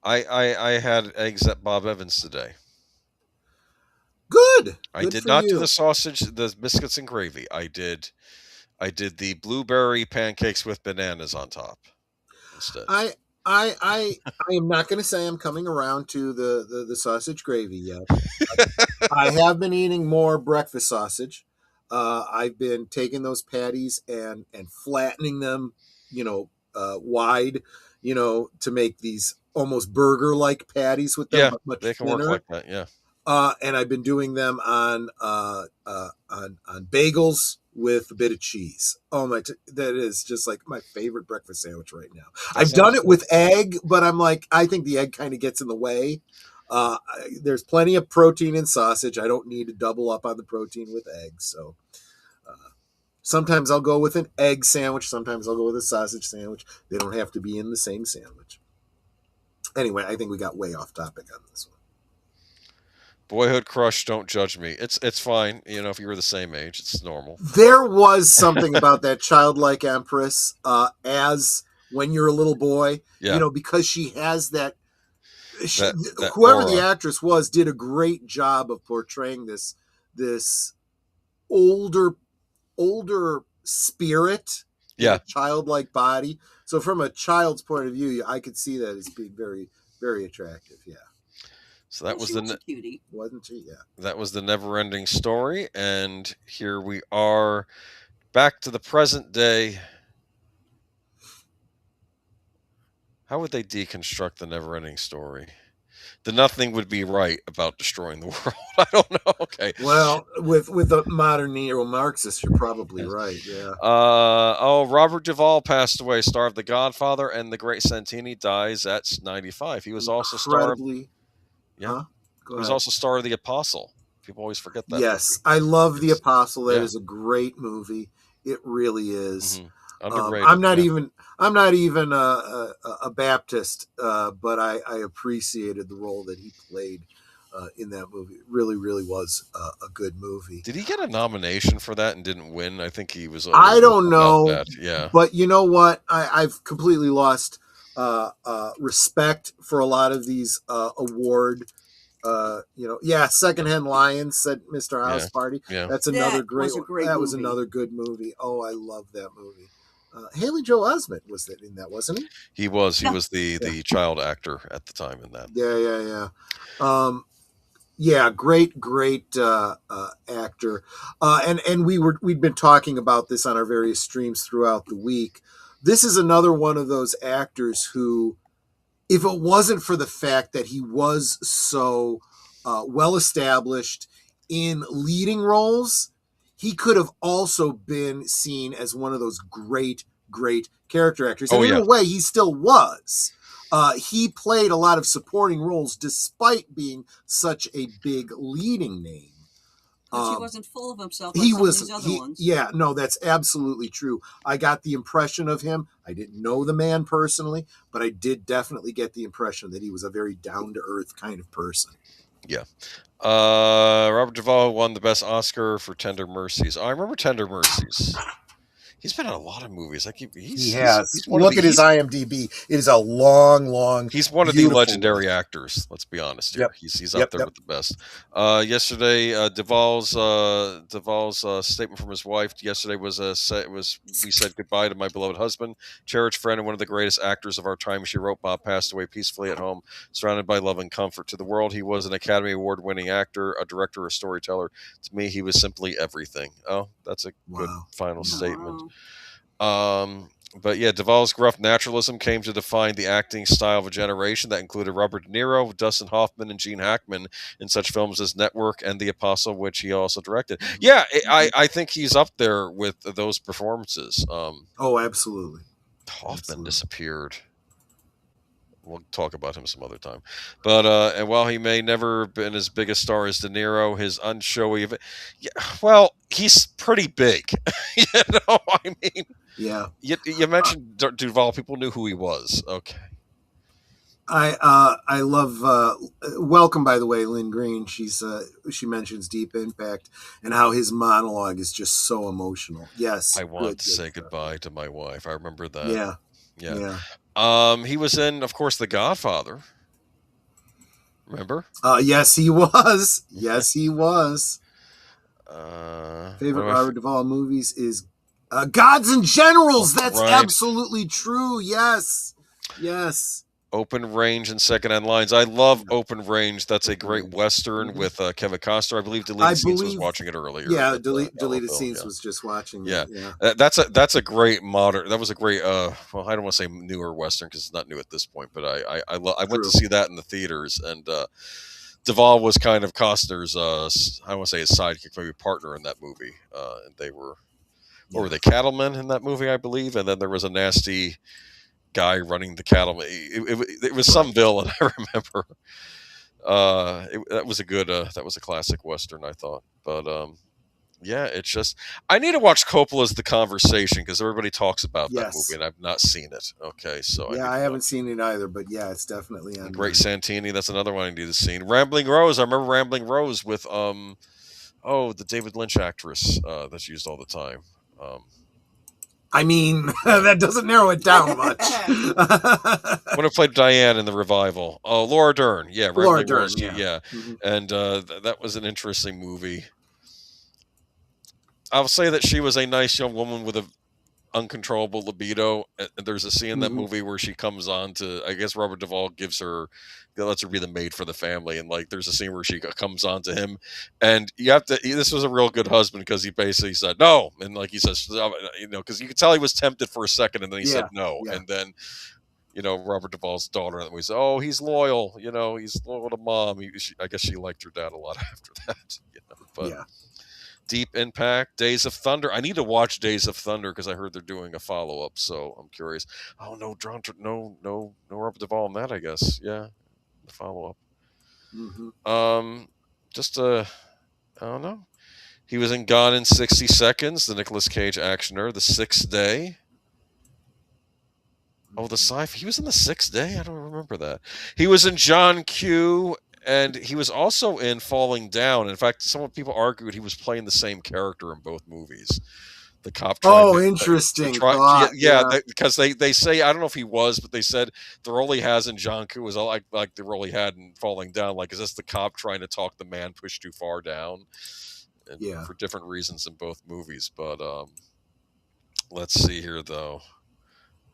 I had eggs at Bob Evans today. Good. I did not do the sausage, the biscuits and gravy. I did the blueberry pancakes with bananas on top instead. I am not going to say I'm coming around to the sausage gravy yet. I have been eating more breakfast sausage. I've been taking those patties and flattening them, wide, to make these almost burger-like patties with them. Yeah, much they can thinner. work like that. Yeah. And I've been doing them on bagels with a bit of cheese. Oh my! That is just like my favorite breakfast sandwich right now. I've done it with egg, but I'm like, I think the egg kind of gets in the way. There's plenty of protein in sausage. I don't need to double up on the protein with eggs. So sometimes I'll go with an egg sandwich. Sometimes I'll go with a sausage sandwich. They don't have to be in the same sandwich. Anyway, I think we got way off topic on this one. Boyhood crush, don't judge me. It's fine. If you were the same age, it's normal. There was something about that childlike empress as when you're a little boy, because she has that whoever the actress was did a great job of portraying this older spirit in a childlike body. So from a child's point of view, I could see that as being very, very attractive. Yeah. So that was a cutie. Wasn't she? Yeah. That was the Neverending Story, and here we are, back to the present day. How would they deconstruct the Neverending Story? then nothing would be right about destroying the world. I don't know. Okay. Well, with a modern neo-Marxist, you're probably right. Yeah. Robert Duvall passed away, star of The Godfather, and the great Santini dies at 95. He was also star of, yeah. Huh? He was also star of The Apostle. People always forget that. Yes, movie. I love The Apostle. That is a great movie. It really is. Underrated. I'm not even a Baptist, but I appreciated the role that he played in that movie. It really, really was a good movie. Did he get a nomination for that and didn't win? I think he was. I don't know. That. Yeah. But you know what? I've completely lost respect for a lot of these award. Secondhand Lions, said Mr. House Party. Yeah. That's another great movie. That was another good movie. Oh, I love that movie. Haley Joel Osment was in that, wasn't he? He was. He was the child actor at the time in that. Yeah. Great actor. And we'd been talking about this on our various streams throughout the week. This is another one of those actors who, if it wasn't for the fact that he was so well established in leading roles, he could have also been seen as one of those great character actors. And in a way, he still was. He played a lot of supporting roles despite being such a big leading name. Because he wasn't full of himself like some of these other ones. Yeah, no, that's absolutely true. I got the impression of him. I didn't know the man personally, but I did definitely get the impression that he was a very down-to-earth kind of person. Yeah. Robert Duvall won the best Oscar for Tender Mercies. I remember Tender Mercies. He's been in a lot of movies. He has. Look at his IMDb. It is a long. He's one of the legendary actors. Let's be honest here. Yep. He's up there with the best. Yesterday, Duvall's statement from his wife yesterday was we said goodbye to my beloved husband, cherished friend, and one of the greatest actors of our time. She wrote, Bob passed away peacefully at home, surrounded by love and comfort. To the world, he was an Academy Award-winning actor, a director, a storyteller. To me, he was simply everything. Oh, that's a good final statement. But yeah, Duvall's gruff naturalism came to define the acting style of a generation that included Robert De Niro, Dustin Hoffman, and Gene Hackman in such films as Network and The Apostle, which he also directed. Yeah, I think he's up there with those performances. Absolutely. Hoffman disappeared. We'll talk about him some other time. But and while he may never have been as big a star as De Niro, his unshowy he's pretty big. You know, I mean, yeah. You mentioned Duvall. People knew who he was. Okay. I love welcome, by the way, Lynn Green. She mentions Deep Impact and how his monologue is just so emotional. Yes, I want to say goodbye to my wife. I remember that. Yeah. He was in, of course, The Godfather. Remember? Yes, he was. Favorite Robert Duvall movies is Gods and Generals. That's absolutely true. Yes. Open Range and Secondhand Lines. I love Open Range. That's a great Western with Kevin Costner. I believe Deleted Scenes was watching it earlier. Yeah, Deleted Scenes was just watching it. Yeah. That's a great modern. That was a great. I don't want to say newer Western because it's not new at this point. But I went to see that in the theaters, and Duvall was kind of Costner's. I don't want to say his sidekick, maybe partner in that movie. And they were, were they cattlemen in that movie? I believe, and then there was a nasty guy running the cattle. It was some villain. I remember. That was a classic Western, I thought. But it's just I need to watch Coppola's The Conversation because everybody talks about that movie and I've not seen it. Okay, so I haven't seen it either, but it's definitely on. Great Santini, that's another one I need to see. Rambling Rose, I remember Rambling Rose with the David Lynch actress that's used all the time. I mean, that doesn't narrow it down much. When I played Diane in the revival. Oh, Laura Dern. Yeah, Laura Dern. Yeah. Mm-hmm. And that was an interesting movie. I'll say that she was a nice young woman with an uncontrollable libido. And there's a scene in that movie where she comes on to, I guess Robert Duvall lets her be the maid for the family. And there's a scene where she comes on to him and this was a real good husband because he basically said no. And he says, because you could tell he was tempted for a second and then he said no. Yeah. And then, Robert Duvall's daughter, and we say, oh, he's loyal. He's loyal to mom. I guess she liked her dad a lot after that. But Yeah. Deep Impact, Days of Thunder. I need to watch Days of Thunder because I heard they're doing a follow up, so I'm curious. Oh no, no Robert Duvall in that. I guess, yeah, the follow up. Mm-hmm. Just I don't know. He was in Gone in 60 Seconds, the Nicolas Cage actioner, The Sixth Day. Oh, the sci-fi. He was in The Sixth Day? I don't remember that. He was in John Q, and he was also in Falling Down. In fact, some people argued he was playing the same character in both movies. The cop trying interesting. because they say, I don't know if he was, but they said the role he has in John Q was like the role he had in Falling Down. Like, is this the cop trying to talk the man pushed too far down? And for different reasons in both movies. But let's see here, though.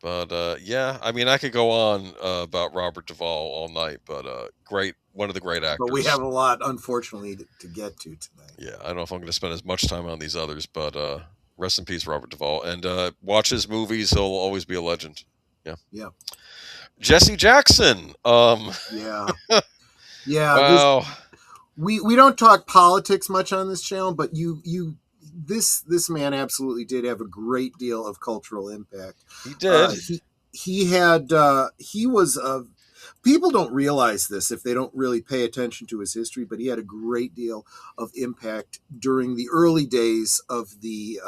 But yeah, I mean, I could go on about Robert Duvall all night, but one of the great actors. But we have a lot, unfortunately, to get to tonight. Yeah, I don't know if I'm going to spend as much time on these others, but rest in peace, Robert Duvall. And watch his movies; he'll always be a legend. Yeah. Yeah. Jesse Jackson. Yeah. Yeah. Wow. We don't talk politics much on this channel, but this man absolutely did have a great deal of cultural impact. He did. He was people don't realize this if they don't really pay attention to his history, but he had a great deal of impact during the early days of the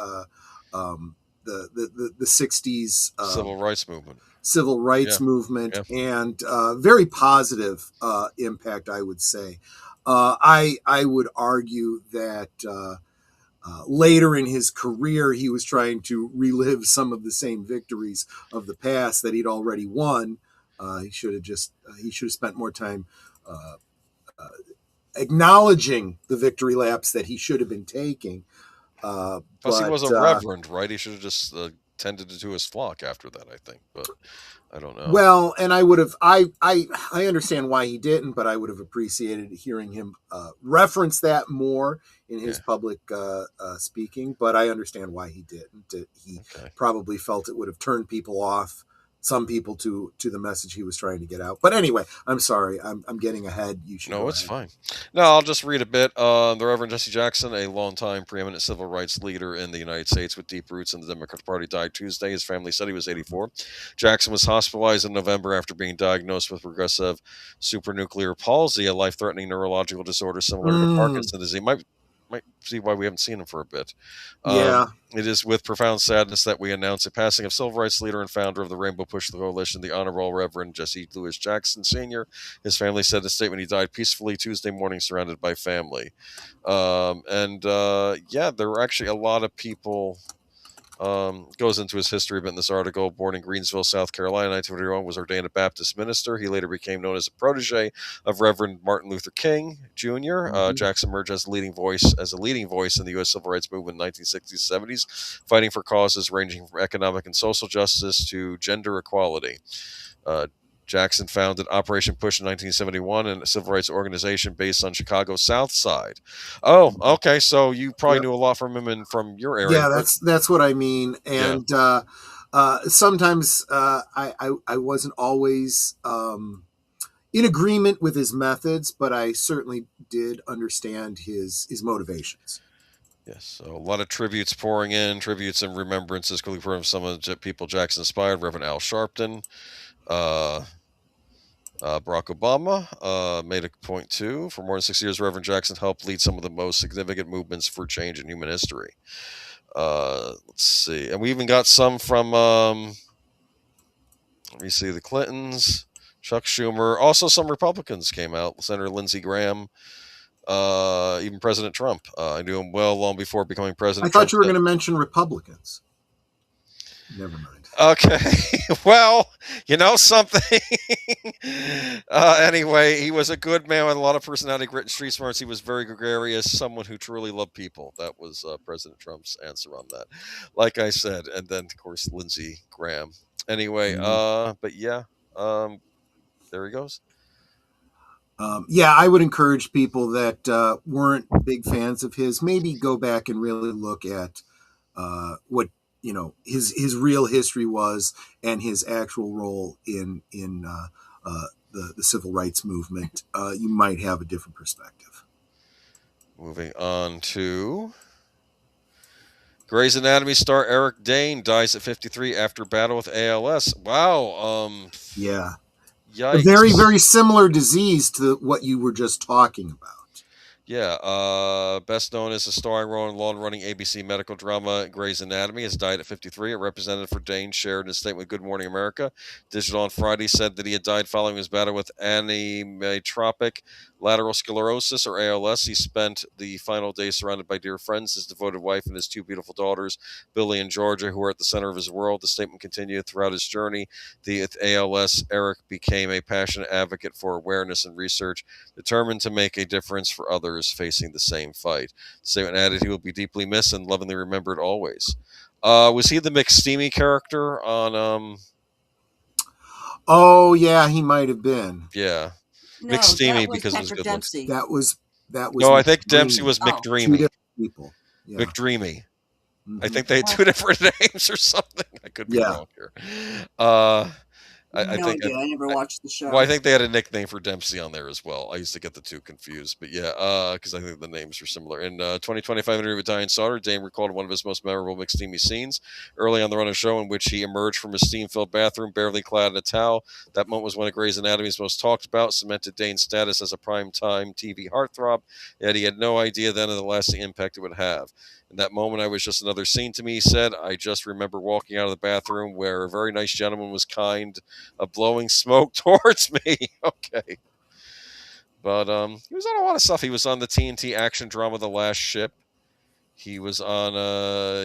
60s civil rights movement. And very positive impact, I would say. I would argue that later in his career, he was trying to relive some of the same victories of the past that he'd already won. He should have spent more time acknowledging the victory laps that he should have been taking. Plus, he was a reverend, right? He should have just tended to his flock after that, I think. But I don't know. Well, and I would have, I understand why he didn't, but I would have appreciated hearing him reference that more in his public speaking. But I understand why he didn't. He probably felt it would have turned people off, some people to the message he was trying to get out. But anyway, I'm sorry, I'm getting ahead. You should. No, it's fine. No, I'll just read a bit. The Reverend Jesse Jackson, a longtime preeminent civil rights leader in the United States with deep roots in the Democratic Party, died Tuesday. His family said he was 84. Jackson was hospitalized in November after being diagnosed with progressive supranuclear palsy, a life-threatening neurological disorder similar to Parkinson's disease. Might see why we haven't seen him for a bit. It is with profound sadness that we announce the passing of civil rights leader and founder of the Rainbow Push Coalition, the Honorable Reverend Jesse Louis Jackson Sr. His family said in a statement he died peacefully Tuesday morning, surrounded by family. There were actually a lot of people. Goes into his history a bit in this article. Born in Greensville, South Carolina, 1941, was ordained a Baptist minister. He later became known as a protege of Reverend Martin Luther King Jr. Jackson emerged as a leading voice in the U.S. civil rights movement in the 1960s, 70s, fighting for causes ranging from economic and social justice to gender equality. Jackson founded Operation Push in 1971, a civil rights organization based on Chicago's South Side. Oh, okay. So you probably knew a lot from him and from your area. Yeah, that's what I mean. And sometimes I wasn't always in agreement with his methods, but I certainly did understand his motivations. Yes, so a lot of tributes pouring in, tributes and remembrances quickly from some of the people Jackson inspired. Reverend Al Sharpton. Barack Obama made a point too. For more than 6 years, Reverend Jackson helped lead some of the most significant movements for change in human history. Let's see. And we even got some from, let me see, the Clintons, Chuck Schumer. Also, some Republicans came out. Senator Lindsey Graham, even President Trump. I knew him well long before becoming president. I thought you were going to mention Republicans. Never mind. Okay, well, you know something. Anyway, he was a good man with a lot of personality, grit, and street smarts. He was very gregarious, someone who truly loved people. That was President Trump's answer on that. Like I said, and then, of course, Lindsey Graham. Anyway, but yeah, there he goes. I would encourage people that weren't big fans of his, maybe go back and really look at what his real history was, and his actual role in the civil rights movement, you might have a different perspective. Moving on to Grey's Anatomy star Eric Dane dies at 53 after battle with ALS. Wow. Yeah. Yikes. A very, very similar disease to what you were just talking about. Yeah, best known as a starring role in long-running ABC medical drama Grey's Anatomy, has died at 53. A representative for Dane shared in a statement with Good Morning America. Digital on Friday said that he had died following his battle with amyotrophic lateral sclerosis, or ALS. He spent the final days surrounded by dear friends, his devoted wife, and his two beautiful daughters, Billy and Georgia, who were at the center of his world. The statement continued throughout his journey. With ALS, Eric became a passionate advocate for awareness and research, determined to make a difference for others facing the same fight. The statement added he will be deeply missed and lovingly remembered always. Was he the McSteamy character on Oh yeah, he might have been. Yeah. No, McSteamy because it was Patrick good Dempsey. That was No, I think McDreamy. Dempsey was Oh. Two McDreamy. different people. Yeah. McDreamy. Mhm. I think they had two different names or something. I could be wrong here. I No think idea. I never watched the show. Well, I think they had a nickname for Dempsey on there as well. I used to get the two confused, but yeah, because I think the names are similar. In 2025 interview with Diane Sauter, Dane recalled one of his most memorable McSteamy scenes early on the run of the show, in which he emerged from his steam-filled bathroom, barely clad in a towel. That moment was one of Grey's Anatomy's most talked about, cemented Dane's status as a prime-time TV heartthrob, yet he had no idea then of the lasting impact it would have. In that moment, I was just another scene to me, he said. I just remember walking out of the bathroom where a very nice gentleman was kind of blowing smoke towards me. Okay. But he was on a lot of stuff. He was on the TNT action drama The Last Ship. He was on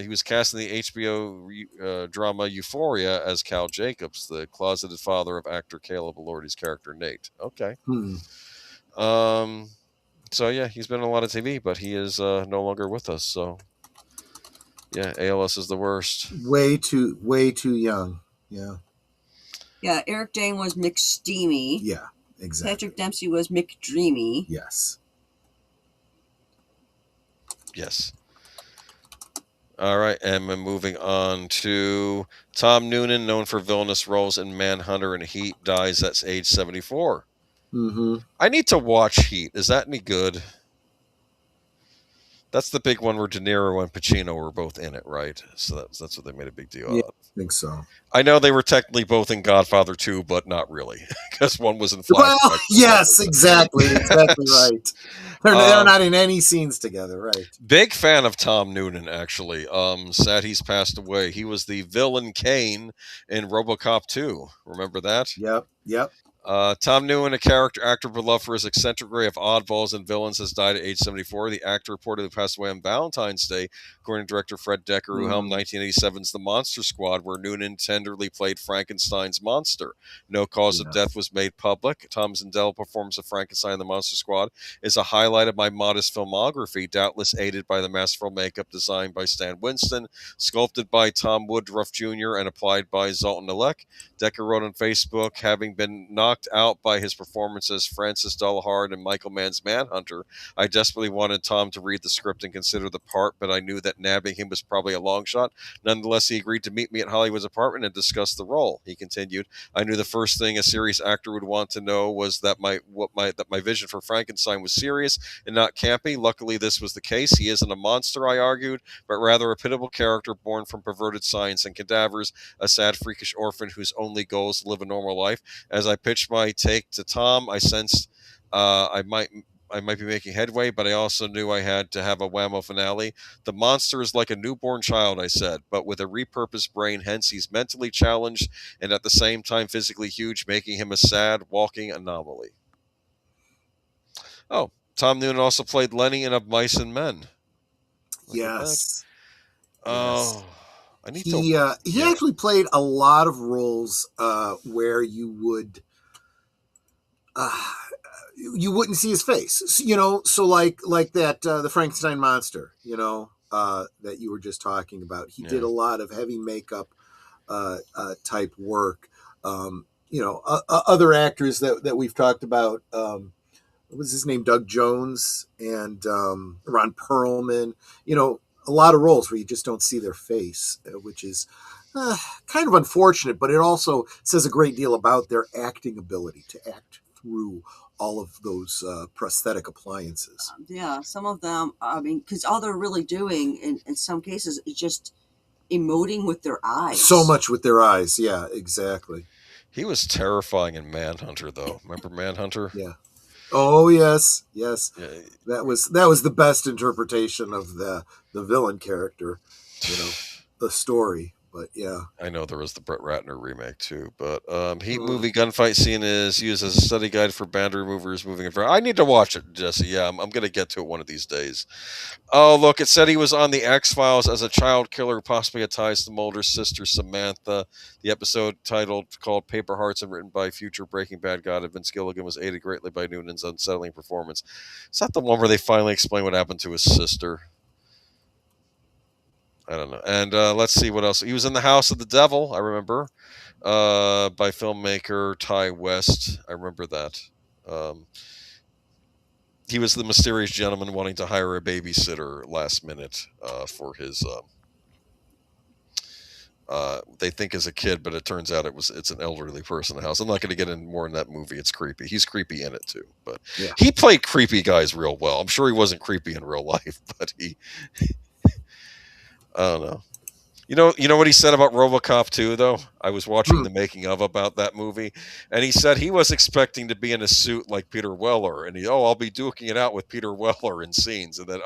he was cast in the HBO drama Euphoria as Cal Jacobs, the closeted father of actor Caleb Elordi's character Nate. Okay. So yeah, he's been in a lot of TV, but he is no longer with us. So yeah, ALS is the worst. Way too young. Yeah. Yeah, Eric Dane was McSteamy. Yeah, exactly. Patrick Dempsey was McDreamy. Yes. Yes. All right, and we're moving on to Tom Noonan, known for villainous roles in Manhunter and Heat, dies at age 74. Mm-hmm. I need to watch Heat. Is that any good? That's the big one where De Niro and Pacino were both in it, right? So that's what they made a big deal Yeah, of. I think so. I know they were technically both in Godfather 2, but not really, because one was in flashback. Well, yes, exactly right. They're not in any scenes together, right? Big fan of Tom Noonan, actually. Sad he's passed away. He was the villain Kane in RoboCop 2. Remember that? Yep. Tom Noonan, a actor beloved for his eccentric array of oddballs and villains, has died at age 74. The actor reportedly passed away on Valentine's Day, according to director Fred Decker, who helmed 1987's The Monster Squad, where Noonan tenderly played Frankenstein's monster. No cause of death was made public. Tom's indelible performance of Frankenstein in The Monster Squad is a highlight of my modest filmography, doubtless aided by the masterful makeup designed by Stan Winston, sculpted by Tom Woodruff Jr., and applied by Zoltan Alek. Decker wrote on Facebook, having been knocked out by his performance as Francis Dullard and Michael Mann's Manhunter, I desperately wanted Tom to read the script and consider the part, but I knew that nabbing him was probably a long shot. Nonetheless, he agreed to meet me at Hollywood's apartment and discuss the role. He continued, I knew the first thing a serious actor would want to know was that my vision for Frankenstein was serious and not campy. Luckily, this was the case. He isn't a monster, I argued, but rather a pitiable character born from perverted science and cadavers, a sad, freakish orphan whose only goal is to live a normal life. As I pitched my take to Tom, I sensed I might be making headway, but I also knew I had to have a whammo finale. The monster is like a newborn child, I said, but with a repurposed brain, hence he's mentally challenged and at the same time physically huge, making him a sad, walking anomaly. Oh, Tom Noonan also played Lenny in Of Mice and Men. Yes. Oh, I need he actually played a lot of roles where you wouldn't see his face, so like that the Frankenstein monster, that you were just talking about. He did a lot of heavy makeup type work. Other actors that we've talked about, what was his name, Doug Jones and Ron Perlman, a lot of roles where you just don't see their face, which is kind of unfortunate, but it also says a great deal about their acting ability to act through all of those prosthetic appliances. Yeah, some of them, I mean, because all they're really doing in some cases is just emoting with their eyes. So much with their eyes. Yeah, exactly. He was terrifying in Manhunter, though. Remember Manhunter? Yeah. Oh yes, yes. Yeah. That was the best interpretation of the villain character, the story. But yeah, I know there was the Brett Ratner remake too, but Heat movie gunfight scene is used as a study guide for boundary movers moving in front. I need to watch it, Jesse. Yeah, I'm going to get to it one of these days. Oh, look, it said he was on the X-Files as a child killer who possibly had ties to Mulder's sister Samantha. The episode called Paper Hearts and written by future Breaking Bad god Vince Gilligan was aided greatly by Noonan's unsettling performance. Is that the one where they finally explain what happened to his sister? I don't know. And let's see what else. He was in The House of the Devil, I remember, by filmmaker Ty West. I remember that. He was the mysterious gentleman wanting to hire a babysitter last minute for his. They think as a kid, but it turns out it's an elderly person in the house. I'm not going to get in more in that movie. It's creepy. He's creepy in it too, but he played creepy guys real well. I'm sure he wasn't creepy in real life, but he. I don't know. You know what he said about RoboCop 2, though? I was watching the making of about that movie, and he said he was expecting to be in a suit like Peter Weller, and I'll be duking it out with Peter Weller in scenes, and then,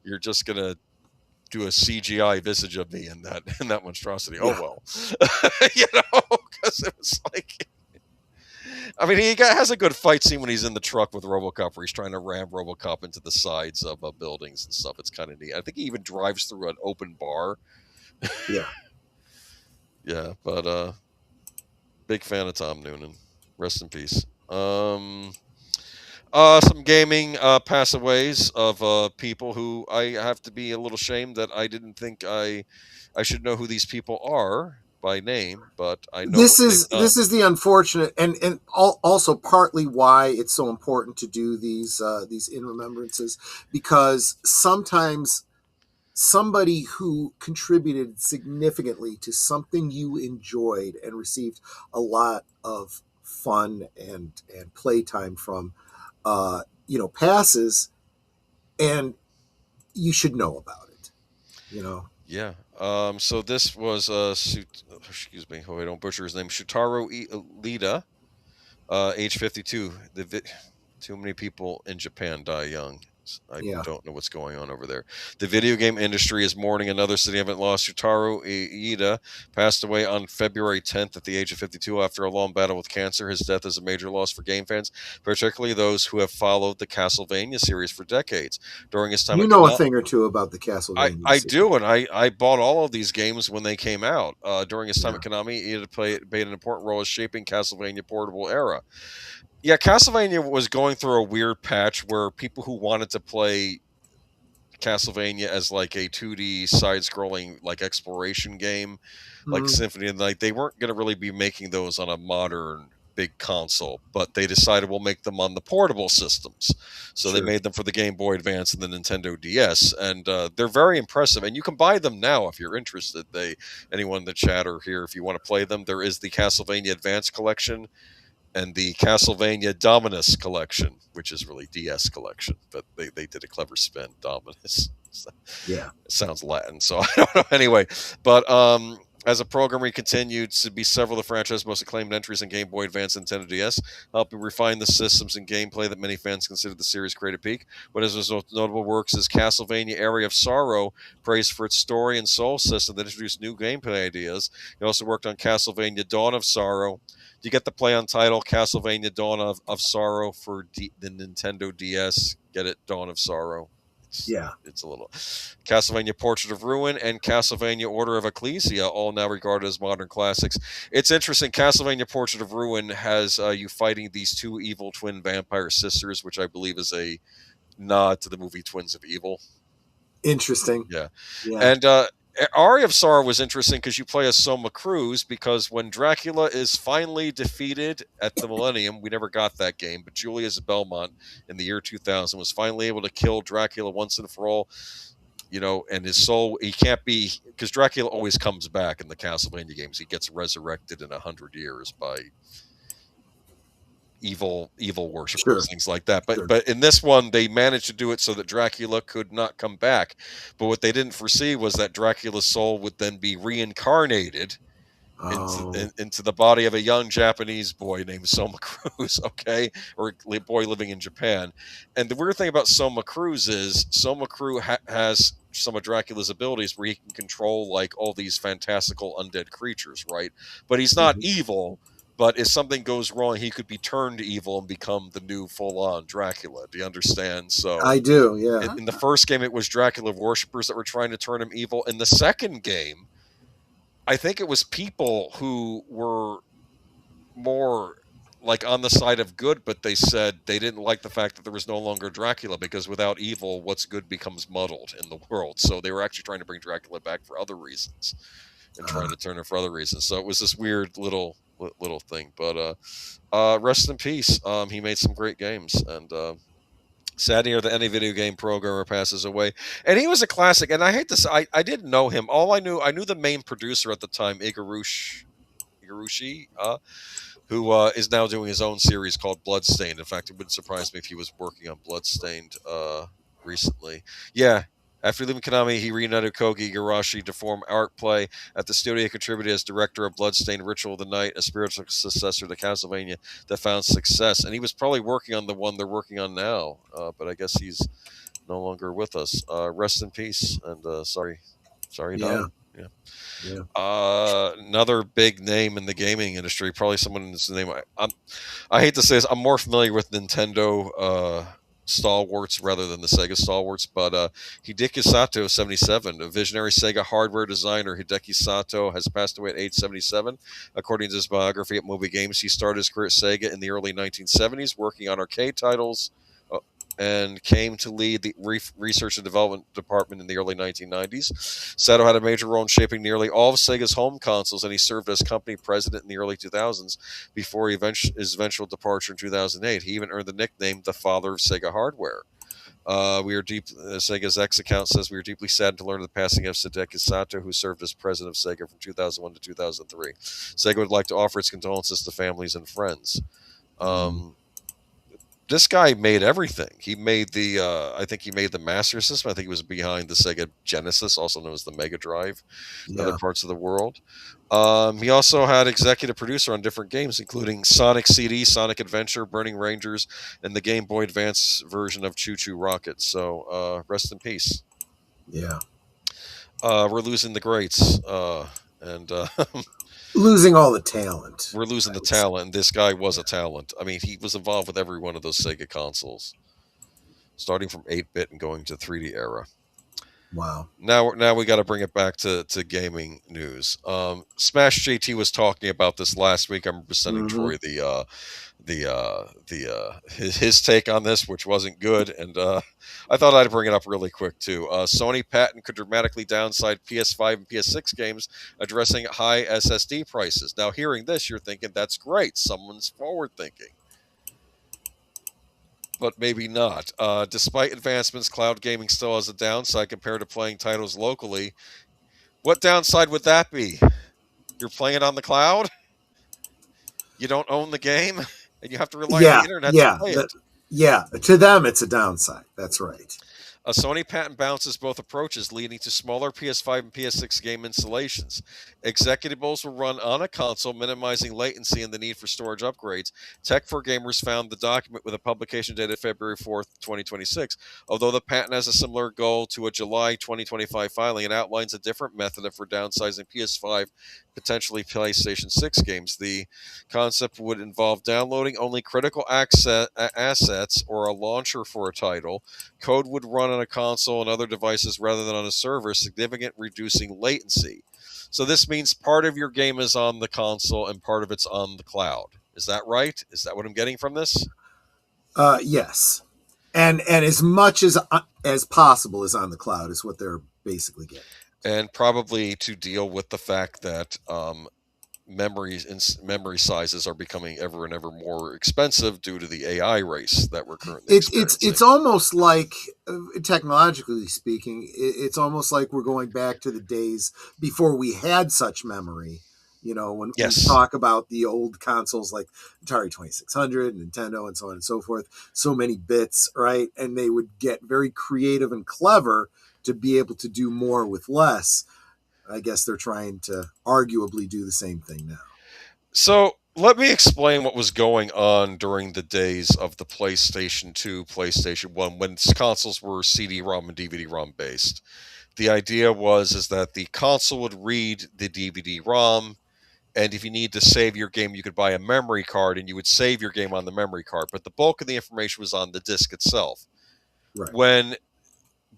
you're just going to do a CGI visage of me in that monstrosity. Yeah. Oh, well. Because it was like... I mean, he has a good fight scene when he's in the truck with RoboCop, where he's trying to ram RoboCop into the sides of buildings and stuff. It's kind of neat. I think he even drives through an open bar. Yeah. Yeah, but big fan of Tom Noonan. Rest in peace. Some gaming passaways of people who I have to be a little ashamed that I didn't think I should know who these people are by name, but I know this is the unfortunate and also partly why it's so important to do these in remembrances, because sometimes somebody who contributed significantly to something you enjoyed and received a lot of fun and playtime from passes, and you should know about it. Yeah. So this was excuse me, I don't butcher his name. Shutaro Lida, age 52. Too many people in Japan die young. I don't know what's going on over there. The video game industry is mourning another city event loss. Shutaro Iida passed away on February 10th at the age of 52 after a long battle with cancer. His death is a major loss for game fans, particularly those who have followed the Castlevania series for decades. During his time, a thing or two about the Castlevania I do, and I bought all of these games when they came out. During his time at Konami, he had played an important role in shaping Castlevania portable era. Yeah, Castlevania was going through a weird patch where people who wanted to play Castlevania as like a 2D side-scrolling like exploration game, like Symphony of the Night, they weren't going to really be making those on a modern big console, but they decided we'll make them on the portable systems. So they made them for the Game Boy Advance and the Nintendo DS, and they're very impressive. And you can buy them now if you're interested. Anyone in the chat or here, if you want to play them, there is the Castlevania Advance Collection and the Castlevania Dominus Collection, which is really DS Collection, but they did a clever spin, Dominus. Yeah. It sounds Latin, so I don't know. Anyway, but as a programmer, he continued to be several of the franchise's most acclaimed entries in Game Boy Advance and Nintendo DS, helping refine the systems and gameplay that many fans consider the series' creative peak. One of his most notable works is Castlevania Area of Sorrow, praised for its story and soul system that introduced new gameplay ideas. He also worked on Castlevania Dawn of Sorrow. You get the play on title, Castlevania Dawn of Sorrow for the Nintendo DS. Get it? Dawn of Sorrow. It's a little... Castlevania Portrait of Ruin and Castlevania Order of Ecclesia, all now regarded as modern classics. It's interesting. Castlevania Portrait of Ruin has you fighting these two evil twin vampire sisters, which I believe is a nod to the movie Twins of Evil. Interesting. Yeah. And Aria of Sorrow was interesting because you play as Soma Cruz, because when Dracula is finally defeated at the Millennium, we never got that game, but Julius Belmont in the year 2000 was finally able to kill Dracula once and for all. and his soul, he can't be, because Dracula always comes back in the Castlevania games. He gets resurrected in 100 years by evil worshippers, things like that. But in this one, they managed to do it so that Dracula could not come back. But what they didn't foresee was that Dracula's soul would then be reincarnated into the body of a young Japanese boy named Soma Cruz, okay, or a boy living in Japan. And the weird thing about Soma Cruz is Soma Cruz has some of Dracula's abilities where he can control like all these fantastical undead creatures, right? But he's not evil. But if something goes wrong, he could be turned evil and become the new full-on Dracula. Do you understand? So I do, yeah. In the first game, it was Dracula worshippers that were trying to turn him evil. In the second game, I think it was people who were more like on the side of good, but they said they didn't like the fact that there was no longer Dracula, because without evil, what's good becomes muddled in the world. So they were actually trying to bring Dracula back for other reasons and trying to turn him for other reasons. So it was this weird little thing. But rest in peace. He made some great games, and sad to hear that any video game programmer passes away. And he was a classic, and I hate this. I didn't know him. I knew the main producer at the time, Igurushi, who is now doing his own series called Bloodstained. In fact, it wouldn't surprise me if he was working on Bloodstained recently. Yeah. After leaving Konami, he reunited Koji Igarashi to form Artplay. At the studio, he contributed as director of Bloodstained Ritual of the Night, a spiritual successor to Castlevania that found success. And he was probably working on the one they're working on now, but I guess he's no longer with us. Rest in peace, and sorry he died. Yeah. Another big name in the gaming industry, probably someone's name. I hate to say this, I'm more familiar with Nintendo stalwarts rather than the Sega stalwarts, but Hideki Sato, 77, a visionary Sega hardware designer. Hideki Sato has passed away at age 77. According to his biography at Movie Games, he started his career at Sega in the early 1970s, working on arcade titles, and came to lead the research and development department in the early 1990s. Sato had a major role in shaping nearly all of Sega's home consoles, and he served as company president in the early 2000s before his eventual departure in 2008. He even earned the nickname the father of Sega hardware. Sega's X account says, we are deeply saddened to learn of the passing of Hideki Sato, who served as president of Sega from 2001 to 2003. Sega would like to offer its condolences to families and friends. This guy made everything. He made I think he made the Master System. I think he was behind the Sega Genesis, also known as the Mega Drive, in other parts of the world. He also had executive producer on different games, including Sonic CD, Sonic Adventure, Burning Rangers, and the Game Boy Advance version of Choo Choo Rocket. So rest in peace. Yeah. We're losing the greats. Losing all the talent. We're losing the talent, and this guy was a talent. I mean, he was involved with every one of those Sega consoles, starting from 8-bit and going to 3D era. Wow. Now we got to bring it back to gaming news. Smash JT was talking about this last week. I'm presenting Troy his take on this, which wasn't good, and I thought I'd bring it up really quick too. Sony patent could dramatically downside PS5 and PS6 games, addressing high SSD prices. Now, hearing this, you're thinking that's great. Someone's forward thinking. But maybe not. Despite advancements, cloud gaming still has a downside compared to playing titles locally. What downside would that be? You're playing it on the cloud? You don't own the game? And you have to rely on the internet to play it. Yeah, to them it's a downside. That's right. A Sony patent bounces both approaches, leading to smaller PS5 and PS6 game installations. Executables will run on a console, minimizing latency and the need for storage upgrades. Tech4Gamers found the document with a publication dated February 4th, 2026. Although the patent has a similar goal to a July 2025 filing, it outlines a different method for downsizing PS5, potentially PlayStation 6 games. The concept would involve downloading only critical assets or a launcher for a title. Code would run on a console and other devices rather than on a server, significantly reducing latency. So this means part of your game is on the console and part of it's on the cloud. Is that right? Is that what I'm getting from this? Yes. And as much as possible is on the cloud is what they're basically getting. And probably to deal with the fact that memory sizes are becoming ever and ever more expensive due to the AI race that we're currently experiencing. It's almost like, technologically speaking, it's almost like we're going back to the days before we had such memory. You know, when we talk about the old consoles like Atari 2600, Nintendo, and so on and so forth, so many bits, right? And they would get very creative and clever to be able to do more with less. I guess they're trying to arguably do the same thing now. So let me explain what was going on during the days of the PlayStation 2, PlayStation 1, when consoles were CD-ROM and DVD-ROM based. The idea is that the console would read the DVD-ROM, and if you need to save your game, you could buy a memory card, and you would save your game on the memory card. But the bulk of the information was on the disc itself. Right. When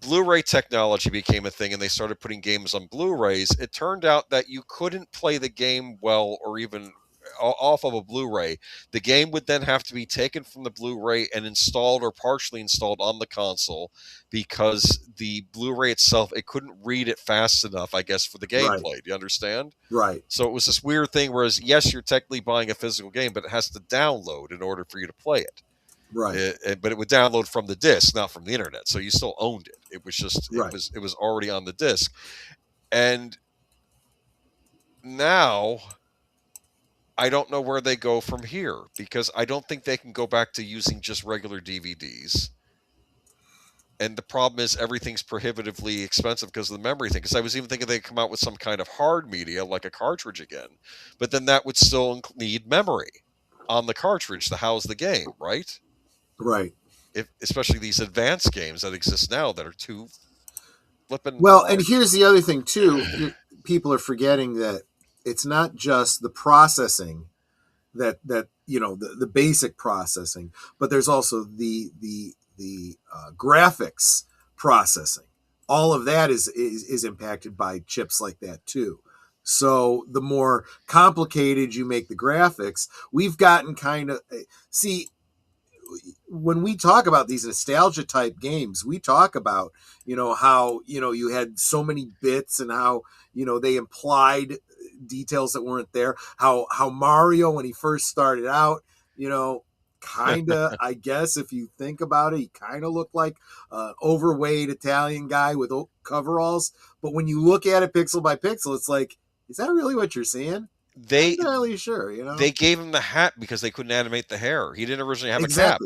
Blu-ray technology became a thing and they started putting games on Blu-rays, it turned out that you couldn't play the game well or even off of a Blu-ray. The game would then have to be taken from the Blu-ray and installed or partially installed on the console because the Blu-ray itself, it couldn't read it fast enough, I guess, for the gameplay. Right. Do you understand? Right. So it was this weird thing, whereas, yes, you're technically buying a physical game, but it has to download in order for you to play it. Right. But it would download from the disc, not from the internet. So you still owned it. It was just, Right. it was already on the disc. And now I don't know where they go from here, because I don't think they can go back to using just regular DVDs. And the problem is everything's prohibitively expensive because of the memory thing. Because I was even thinking they'd come out with some kind of hard media, like a cartridge again. But then that would still need memory on the cartridge to house the game, right? Right. Especially these advanced games that exist now that are too flipping. Well, and here's the other thing too. People are forgetting that it's not just the processing that you know, the basic processing, but there's also the graphics processing. All of that is impacted by chips like that too. So the more complicated you make the graphics, we've gotten kind of, see, when we talk about these nostalgia type games, we talk about, you know, how, you know, you had so many bits and how, you know, they implied details that weren't there. How Mario, when he first started out, you know, kind of, I guess if you think about it, he kind of looked like an overweight Italian guy with coveralls. But when you look at it pixel by pixel, it's like, is that really what you're seeing? I'm not really sure, you know. They gave him the hat because they couldn't animate the hair. He didn't originally have a cap,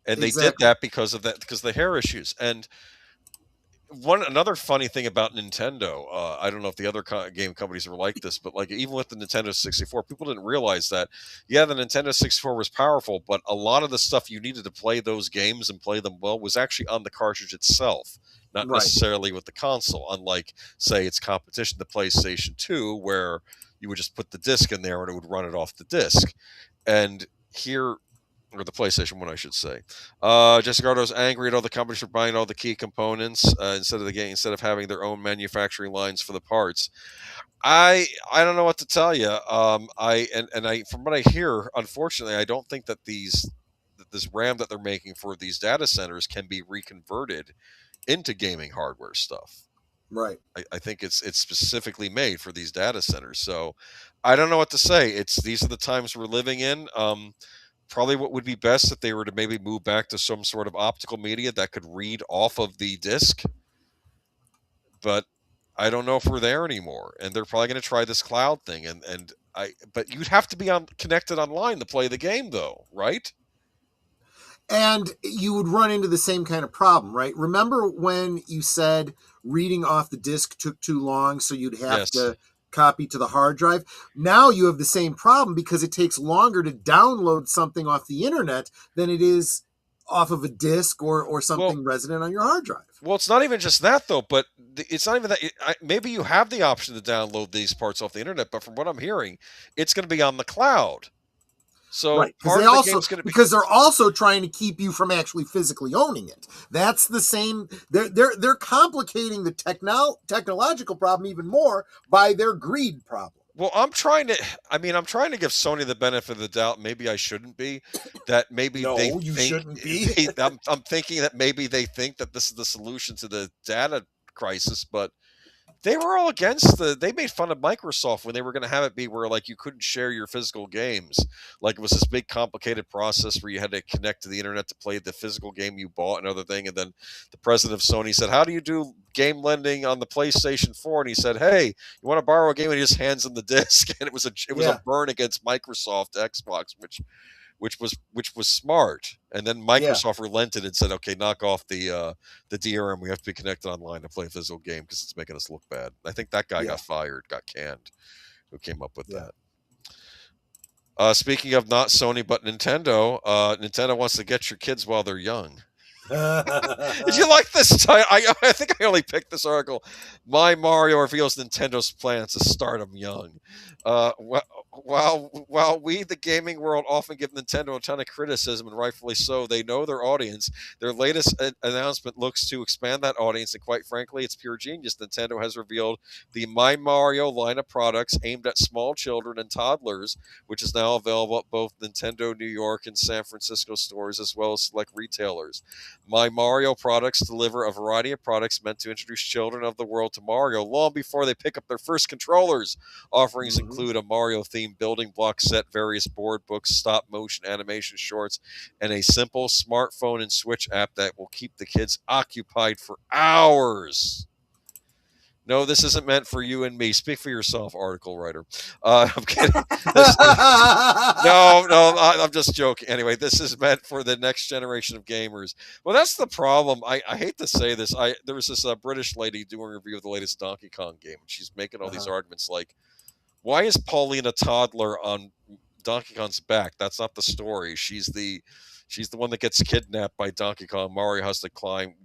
and they did that because of the hair issues. And another funny thing about Nintendo, I don't know if the other game companies were like this, but like even with the Nintendo 64, people didn't realize that, yeah, the Nintendo 64 was powerful, but a lot of the stuff you needed to play those games and play them well was actually on the cartridge itself, not necessarily with the console, unlike, say, its competition, the PlayStation 2, where you would just put the disc in there and it would run it off the disc. And here, or the PlayStation 1, I should say. Jessica Ardo's angry at all the companies for buying all the key components instead of having their own manufacturing lines for the parts. I don't know what to tell you. From what I hear, unfortunately, I don't think that this RAM that they're making for these data centers can be reconverted into gaming hardware stuff. Right. I think it's specifically made for these data centers. So I don't know what to say. These are the times we're living in. Probably what would be best if they were to maybe move back to some sort of optical media that could read off of the disc. But I don't know if we're there anymore. And they're probably going to try this cloud thing. But you'd have to be connected online to play the game, though, right? And you would run into the same kind of problem, right? Remember when you said reading off the disc took too long, so you'd have to copy to the hard drive? Now you have the same problem because it takes longer to download something off the internet than it is off of a disc or something resident on your hard drive. Well, it's not even just that, though, but it's not even that. Maybe you have the option to download these parts off the internet, but from what I'm hearing, it's going to be on the cloud. So because they're also trying to keep you from actually physically owning it. That's the same. They're complicating the technological problem even more by their greed problem. Well, I'm trying to give Sony the benefit of the doubt. Maybe I shouldn't be. That maybe shouldn't be. I'm thinking that maybe they think that this is the solution to the data crisis, but They were all against they made fun of Microsoft when they were going to have it be where like you couldn't share your physical games. Like it was this big complicated process where you had to connect to the internet to play the physical game you bought and other thing. And then the president of Sony said, "How do you do game lending on the PlayStation 4?" And he said, "Hey, you want to borrow a game?" And he just hands him the disc. And it was a burn against Microsoft Xbox, which was smart. And then Microsoft relented and said, "Okay, knock off the DRM. We have to be connected online to play a physical game because it's making us look bad." I think that guy got fired, got canned, who came up with that. Speaking of not Sony but Nintendo, Nintendo wants to get your kids while they're young. Did you like this title? I think I only picked this article. My Mario reveals Nintendo's plans to start them young. While we, the gaming world, often give Nintendo a ton of criticism, and rightfully so, they know their audience. Their latest announcement looks to expand that audience, and quite frankly, it's pure genius. Nintendo has revealed the My Mario line of products aimed at small children and toddlers, which is now available at both Nintendo New York and San Francisco stores, as well as select retailers. My Mario products deliver a variety of products meant to introduce children of the world to Mario long before they pick up their first controllers. Offerings include a Mario-themed building block set, various board books, stop-motion animation shorts, and a simple smartphone and Switch app that will keep the kids occupied for hours. No, this isn't meant for you and me. Speak for yourself, article writer. I'm kidding. I'm just joking. Anyway, this is meant for the next generation of gamers. Well, that's the problem. I hate to say this. There was this British lady doing a review of the latest Donkey Kong game, and she's making all these arguments like, why is Pauline a toddler on Donkey Kong's back? That's not the story. She's the one that gets kidnapped by Donkey Kong. Mario has to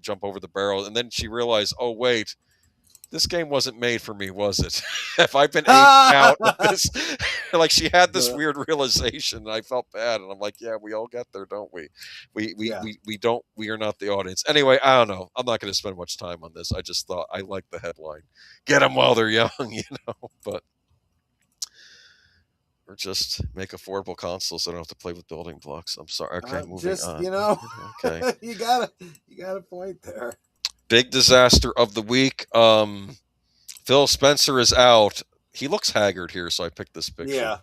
jump over the barrel, and then she realized, oh wait, this game wasn't made for me, was it? If I've been aged out with this, like she had this weird realization, and I felt bad, and I'm like, yeah, we all get there, don't we? We are not the audience. Anyway, I don't know. I'm not going to spend much time on this. I just thought I liked the headline. Get them while they're young, but. Or just make affordable consoles so I don't have to play with building blocks. I'm sorry. Okay, moving on. Okay. you got a point there. Big disaster of the week. Phil Spencer is out. He looks haggard here, so I picked this picture. Yeah.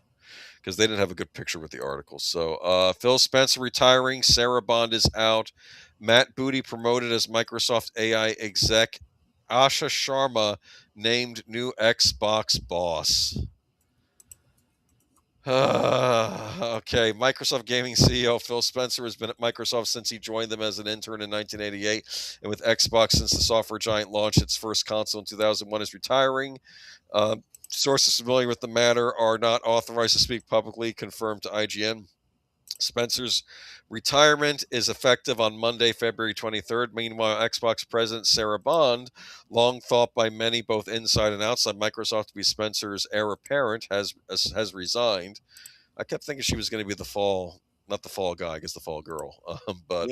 Because they didn't have a good picture with the article. So Phil Spencer retiring. Sarah Bond is out. Matt Booty promoted as Microsoft AI exec. Asha Sharma named new Xbox boss. Okay, Microsoft Gaming CEO Phil Spencer has been at Microsoft since he joined them as an intern in 1988, and with Xbox since the software giant launched its first console in 2001 is retiring. Sources familiar with the matter are not authorized to speak publicly, confirmed to IGN. Spencer's retirement is effective on Monday, February 23rd. Meanwhile, Xbox president Sarah Bond, long thought by many both inside and outside Microsoft to be Spencer's heir apparent, has resigned. I kept thinking she was going to be not the fall guy, I guess the fall girl. But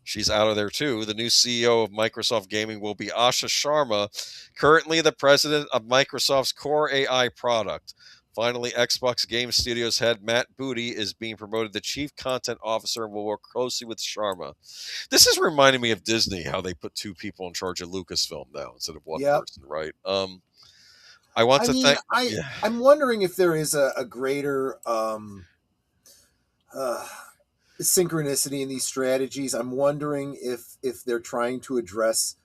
she's out of there too. The new CEO of Microsoft Gaming will be Asha Sharma, currently the president of Microsoft's Core AI product. Finally, Xbox Game Studios head Matt Booty is being promoted to Chief Content Officer and will work closely with Sharma. This is reminding me of Disney, how they put two people in charge of Lucasfilm now instead of one person, right? I'm wondering if there is a greater synchronicity in these strategies. I'm wondering if they're trying to address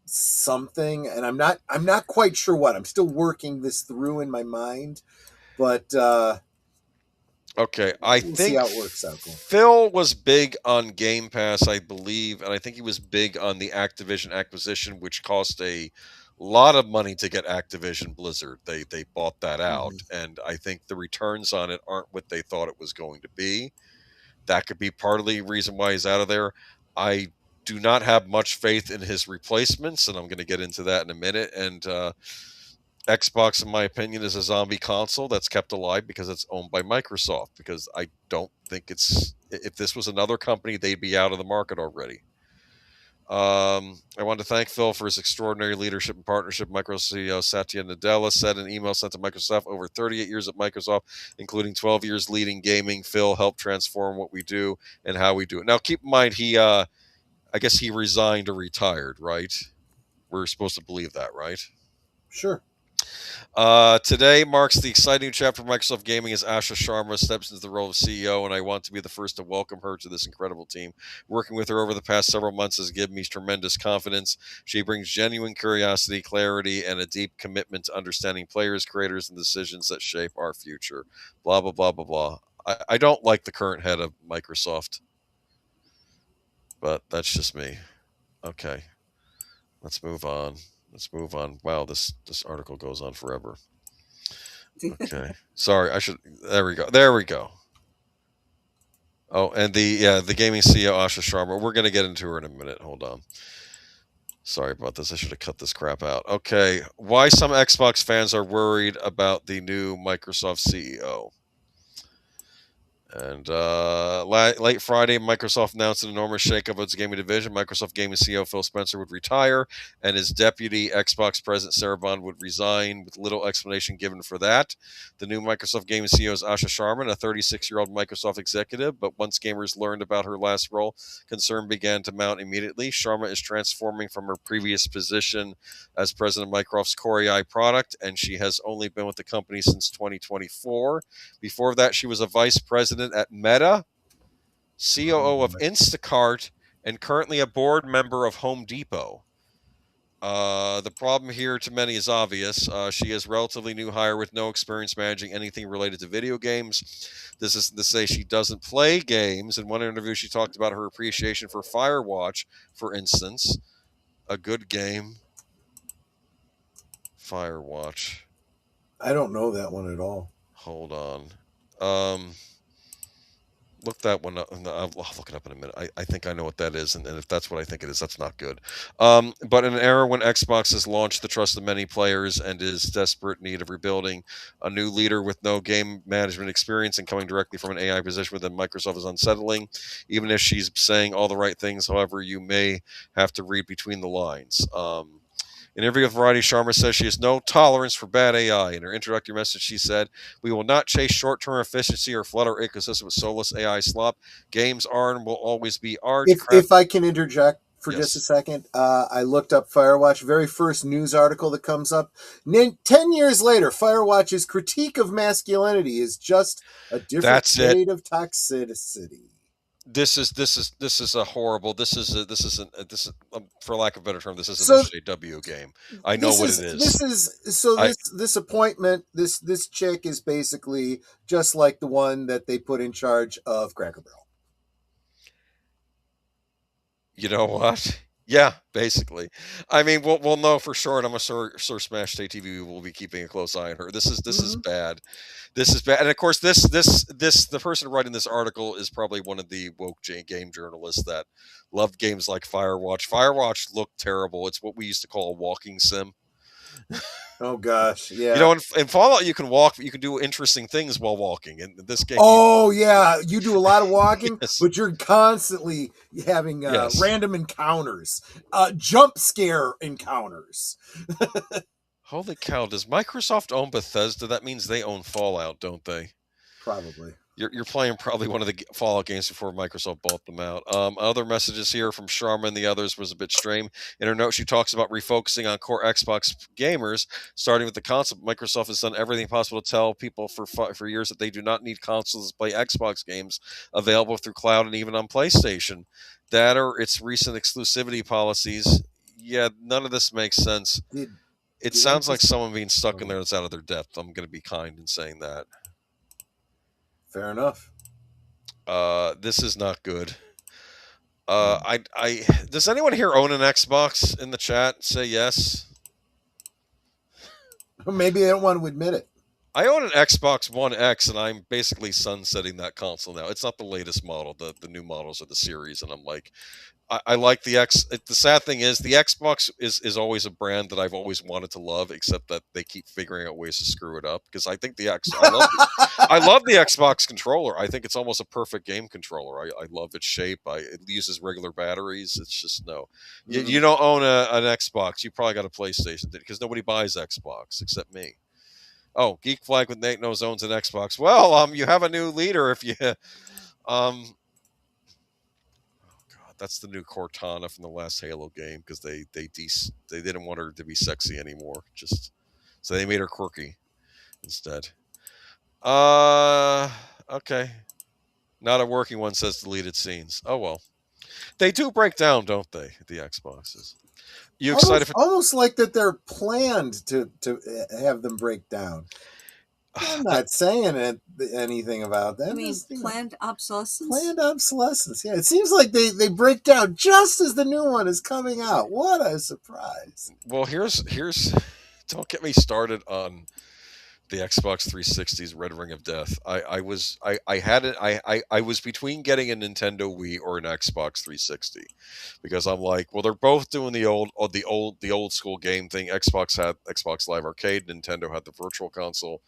something, and I'm not quite sure what. I'm still working this through in my mind, but okay, we'll see how it works out. Phil was big on Game Pass, I believe, and I think he was big on the Activision acquisition, which cost a lot of money to get Activision Blizzard. They bought that out, and I think the returns on it aren't what they thought it was going to be. That could be partly the reason why he's out of there. I do not have much faith in his replacements, and I'm going to get into that in a minute. And Xbox, in my opinion, is a zombie console that's kept alive because it's owned by Microsoft, because I don't think if this was another company, they'd be out of the market already. I want to thank Phil for his extraordinary leadership and partnership. Microsoft CEO Satya Nadella said in an email sent to Microsoft, over 38 years at Microsoft, including 12 years leading gaming, Phil helped transform what we do and how we do it. Now, keep in mind, I guess he resigned or retired, right? We're supposed to believe that, right? Sure. Today marks the exciting chapter of Microsoft Gaming as Asha Sharma steps into the role of CEO, and I want to be the first to welcome her to this incredible team. Working with her over the past several months has given me tremendous confidence. She brings genuine curiosity, clarity, and a deep commitment to understanding players, creators, and decisions that shape our future. Blah, blah, blah, blah, blah. I don't like the current head of Microsoft, but that's just me. Okay, let's move on. Let's move on. Wow, this article goes on forever. Okay. Sorry, I should. There we go. There we go. Oh, and the gaming CEO Asha Sharma. We're gonna get into her in a minute. Hold on. Sorry about this. I should have cut this crap out. Okay. Why some Xbox fans are worried about the new Microsoft CEO. And late Friday, Microsoft announced an enormous shakeup of its gaming division. Microsoft Gaming CEO Phil Spencer would retire, and his deputy Xbox President Sarah Bond would resign, with little explanation given for that. The new Microsoft Gaming CEO is Asha Sharma, a 36-year-old Microsoft executive, but once gamers learned about her last role, concern began to mount immediately. Sharma is transforming from her previous position as president of Microsoft's Core AI product, and she has only been with the company since 2024. Before that, she was a vice president at Meta, COO of Instacart, and currently a board member of Home Depot. The problem here to many is obvious. She is a relatively new hire with no experience managing anything related to video games. This is to say she doesn't play games. In one interview, she talked about her appreciation for Firewatch, for instance. A good game. Firewatch. I don't know that one at all. Hold on. Look that one up. I'll look it up in a minute. I think I know what that is, and if that's what I think it is, that's not good. But in an era when Xbox has launched the trust of many players and is desperate need of rebuilding, a new leader with no game management experience and coming directly from an AI position within Microsoft is unsettling. Even if she's saying all the right things, however, you may have to read between the lines. In an interview with Variety, Sharma says she has no tolerance for bad AI. In her introductory message, she said, "We will not chase short-term efficiency or flood our ecosystem with soulless AI slop. Games are and will always be art." If I can interject for Yes. just a second, I looked up Firewatch. Very first news article that comes up. 10 years later, Firewatch's critique of masculinity is just a different shade of toxicity. This is a horrible. This is for lack of a better term. This is an SJW game. I know what it is. This appointment, this chick is basically just like the one that they put in charge of Cracker Barrel. You know what? Yeah, basically. I mean, we'll know for sure, and I'm sure Smash State TV will be keeping a close eye on her. This is bad. This is bad, and of course, the person writing this article is probably one of the woke game journalists that loved games like Firewatch. Firewatch looked terrible. It's what we used to call a walking sim. Oh gosh, yeah. You know, in Fallout you can walk, but you can do interesting things while walking. In this game, you do a lot of walking, yes. But you're constantly having random encounters, jump scare encounters. Holy cow! Does Microsoft own Bethesda? That means they own Fallout, don't they? Probably. You're playing probably one of the Fallout games before Microsoft bought them out. Other messages here from Sharma and the others was a bit strange. In her note, she talks about refocusing on core Xbox gamers, starting with the console. Microsoft has done everything possible to tell people for years that they do not need consoles to play Xbox games available through cloud and even on PlayStation. That or its recent exclusivity policies. Yeah, none of this makes sense. It sounds like someone being stuck in there that's out of their depth. I'm going to be kind in saying that. Fair enough. This is not good. Does anyone here own an Xbox in the chat? Say yes. Maybe they don't want to admit it. I own an Xbox One X, and I'm basically sunsetting that console now. It's not the latest model. The new models are the series, and I'm like, I like the X. The sad thing is, the Xbox is always a brand that I've always wanted to love, except that they keep figuring out ways to screw it up. Because I think I love the Xbox controller. I think it's almost a perfect game controller. I love its shape. It uses regular batteries. It's just no. You don't own an Xbox. You probably got a PlayStation because nobody buys Xbox except me. Oh, Geek Flag with Nate knows owns an Xbox. Well, you have a new leader if you that's the new Cortana from the last Halo game because they didn't want her to be sexy anymore. Just So they made her quirky instead. Okay. Not a working one, says deleted scenes. Oh well. They do break down, don't they? The Xboxes. You excited for? Almost like that they're planned to have them break down. I'm not saying anything about that. I mean, planned obsolescence? Planned obsolescence, yeah. It seems like they break down just as the new one is coming out. What a surprise. Well, here's don't get me started on the Xbox 360's Red Ring of Death. I was between getting a Nintendo Wii or an Xbox 360 because I'm like, well, they're both doing the old school game thing. Xbox had Xbox Live Arcade, Nintendo had the Virtual Console.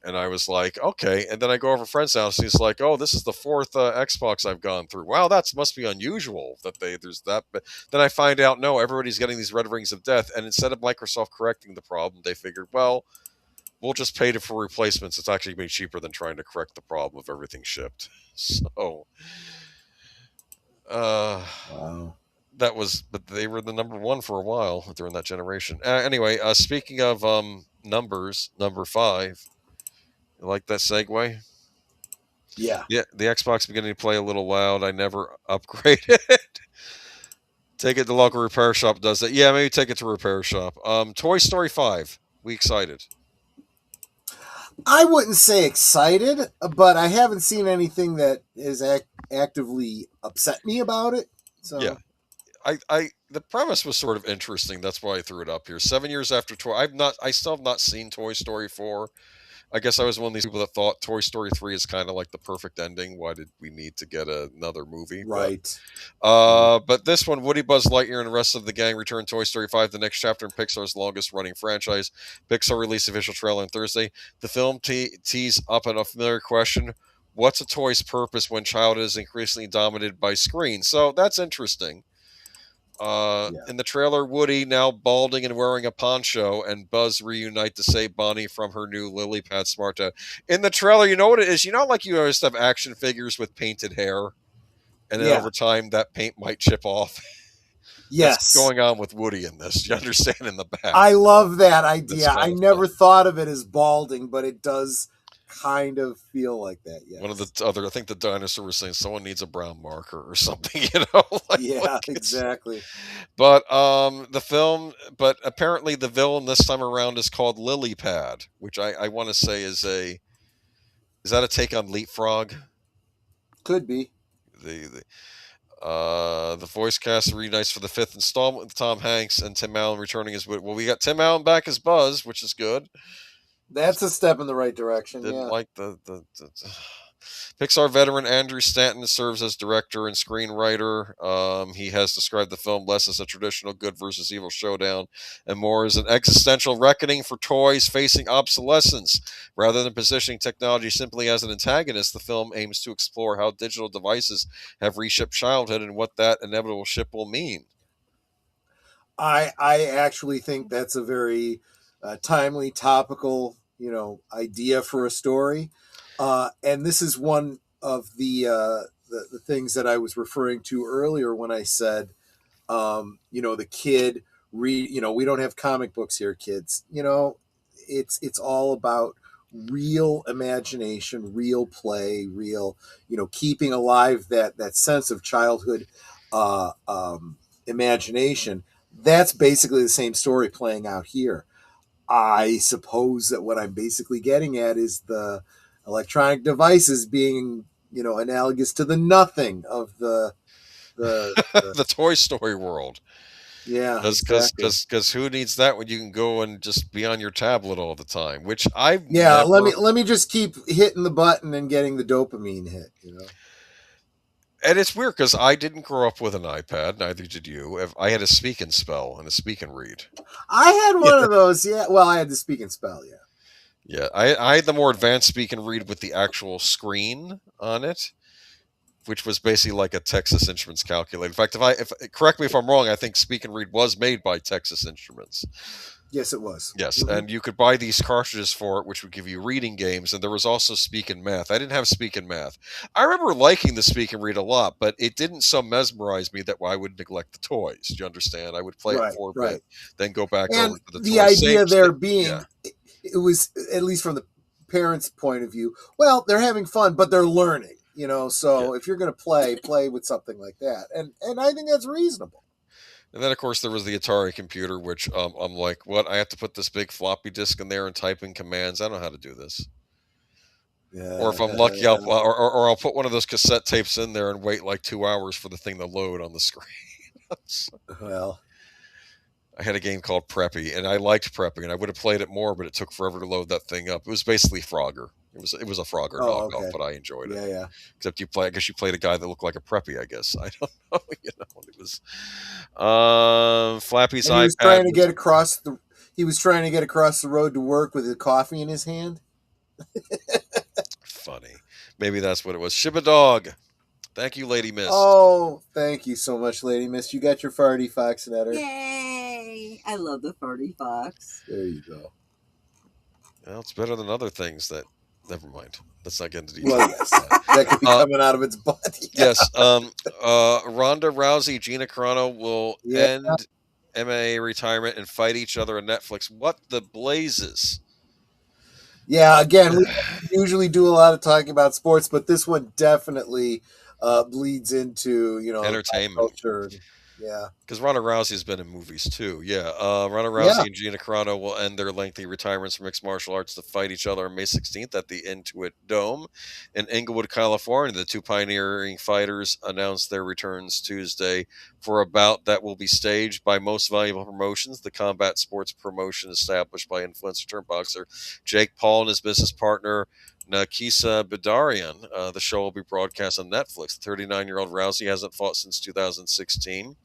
And I was like, okay. And then I go over a friend's house. And he's like, oh, this is the fourth Xbox I've gone through. Wow, that must be unusual that there's that. But then I find out, no, everybody's getting these Red Rings of Death. And instead of Microsoft correcting the problem, they figured, well, we'll just pay for replacements. It's actually going to be cheaper than trying to correct the problem of everything shipped. So, wow. But they were the number one for a while during that generation. Anyway, speaking of numbers, number 5. You like that segue? Yeah. Yeah, the Xbox beginning to play a little loud. I never upgraded. Take it to the local repair shop does that. Yeah, maybe take it to a repair shop. Toy Story 5. We excited? I wouldn't say excited, but I haven't seen anything that has actively upset me about it. So yeah, the premise was sort of interesting. That's why I threw it up here. 7 years after I still have not seen Toy Story 4. I guess I was one of these people that thought Toy Story 3 is kind of like the perfect ending. Why did we need to get another movie? Right. But this one, Woody, Buzz Lightyear, and the rest of the gang return Toy Story 5, the next chapter in Pixar's longest-running franchise. Pixar released official trailer on Thursday. The film tees up a familiar question: what's a toy's purpose when childhood is increasingly dominated by screens? So that's interesting. In the trailer, Woody, now balding and wearing a poncho, and Buzz reunite to save Bonnie from her new lily pad smart dad. In the trailer, you know what it is? You know, like you always have action figures with painted hair, and then over time that paint might chip off. Yes. That's going on with Woody in this. You understand in the back. I love that idea. I never thought of it as balding, but it does kind of feel like that. Yes. One of the other, I think the dinosaur was saying someone needs a brown marker or something, exactly. But but apparently the villain this time around is called Lily Pad, which I want to say is that a take on Leapfrog? Could be. The voice cast reunites for the 5th installment with Tom Hanks and Tim Allen returning as well. We got Tim Allen back as Buzz, which is good. That's a step in the right direction. Didn't like the Pixar veteran Andrew Stanton serves as director and screenwriter. He has described the film less as a traditional good versus evil showdown and more as an existential reckoning for toys facing obsolescence. Rather than positioning technology simply as an antagonist, the film aims to explore how digital devices have reshaped childhood and what that inevitable shift will mean. I actually think that's a very timely, topical, idea for a story. And this is one of the things that I was referring to earlier when I said, the kid we don't have comic books here, kids. It's all about real imagination, real play, real, keeping alive that sense of childhood imagination. That's basically the same story playing out here. I suppose that what I'm basically getting at is the electronic devices being, analogous to the nothing of the the Toy Story world. Yeah, because who needs that when you can go and just be on your tablet all the time? Which let me just keep hitting the button and getting the dopamine hit. And it's weird because I didn't grow up with an iPad. Neither did you. I had a speak and spell and a speak and read. I had one of those. Yeah. Well, I had the speak and spell. Yeah. Yeah. I had the more advanced speak and read with the actual screen on it, which was basically like a Texas Instruments calculator. In fact, if correct me if I'm wrong, I think speak and read was made by Texas Instruments. Yes, it was. Yes, and you could buy these cartridges for it, which would give you reading games, and there was also Speak and Math. I didn't have Speak and Math. I remember liking the Speak and Read a lot, but it didn't so mesmerize me that I would neglect the toys. Do you understand? I would play it for a bit, then go back and over to the the toys. idea there being, it was, at least from the parents' point of view, well, they're having fun, but they're learning. So if you're going to play with something like that, and I think that's reasonable. And then, of course, there was the Atari computer, which I'm like, what? I have to put this big floppy disk in there and type in commands? I don't know how to do this. Yeah, or if I'm lucky, I'll put one of those cassette tapes in there and wait like 2 hours for the thing to load on the screen. Well, I had a game called Preppy, and I liked Preppy, and I would have played it more, but it took forever to load that thing up. It was basically Frogger. It was a Frogger knockoff, but I enjoyed it. Yeah. Except I guess you played a guy that looked like a Preppy. I guess I don't know. It was Flappy's iPad. He was trying to get across the road to work with a coffee in his hand. Funny. Maybe that's what it was. Shibba Dog. Thank you, Lady Miss. Oh, thank you so much, Lady Miss. You got your farty fox letter. Yay! I love the farty fox. There you go. Well, it's better than other things that. Never mind. Let's not get into detail. Well, yes, that could be coming out of its butt. Yes. Ronda Rousey, Gina Carano will end MMA retirement and fight each other on Netflix. What the blazes? Yeah, again, we usually do a lot of talking about sports, but this one definitely bleeds into entertainment culture. Yeah, because Ronda Rousey has been in movies too. Yeah, Ronda Rousey and Gina Carano will end their lengthy retirements from mixed martial arts to fight each other on May 16th at the Intuit Dome in Inglewood, California. The two pioneering fighters announced their returns Tuesday for a bout that will be staged by Most Valuable Promotions, the combat sports promotion established by influencer turned boxer Jake Paul and his business partner Nakisa Bidarian. The show will be broadcast on Netflix. The 39-year-old Rousey hasn't fought since 2016,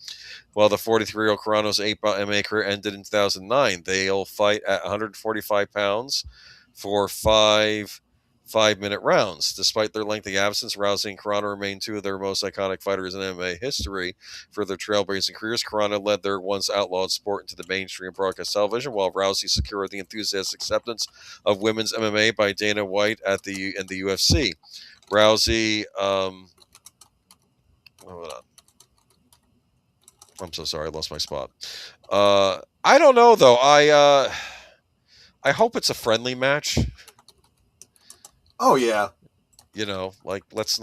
while the 43-year-old Carano's 8-bout MMA career ended in 2009. They'll fight at 145 pounds for five-minute rounds. Despite their lengthy absence, Rousey and Carano remain two of their most iconic fighters in MMA history. For their trailblazing careers, Carano led their once outlawed sport into the mainstream broadcast television, while Rousey secured the enthusiastic acceptance of women's MMA by Dana White in the UFC. Rousey, hold on. I'm so sorry, I lost my spot. I don't know though. I hope it's a friendly match. Oh yeah. Let's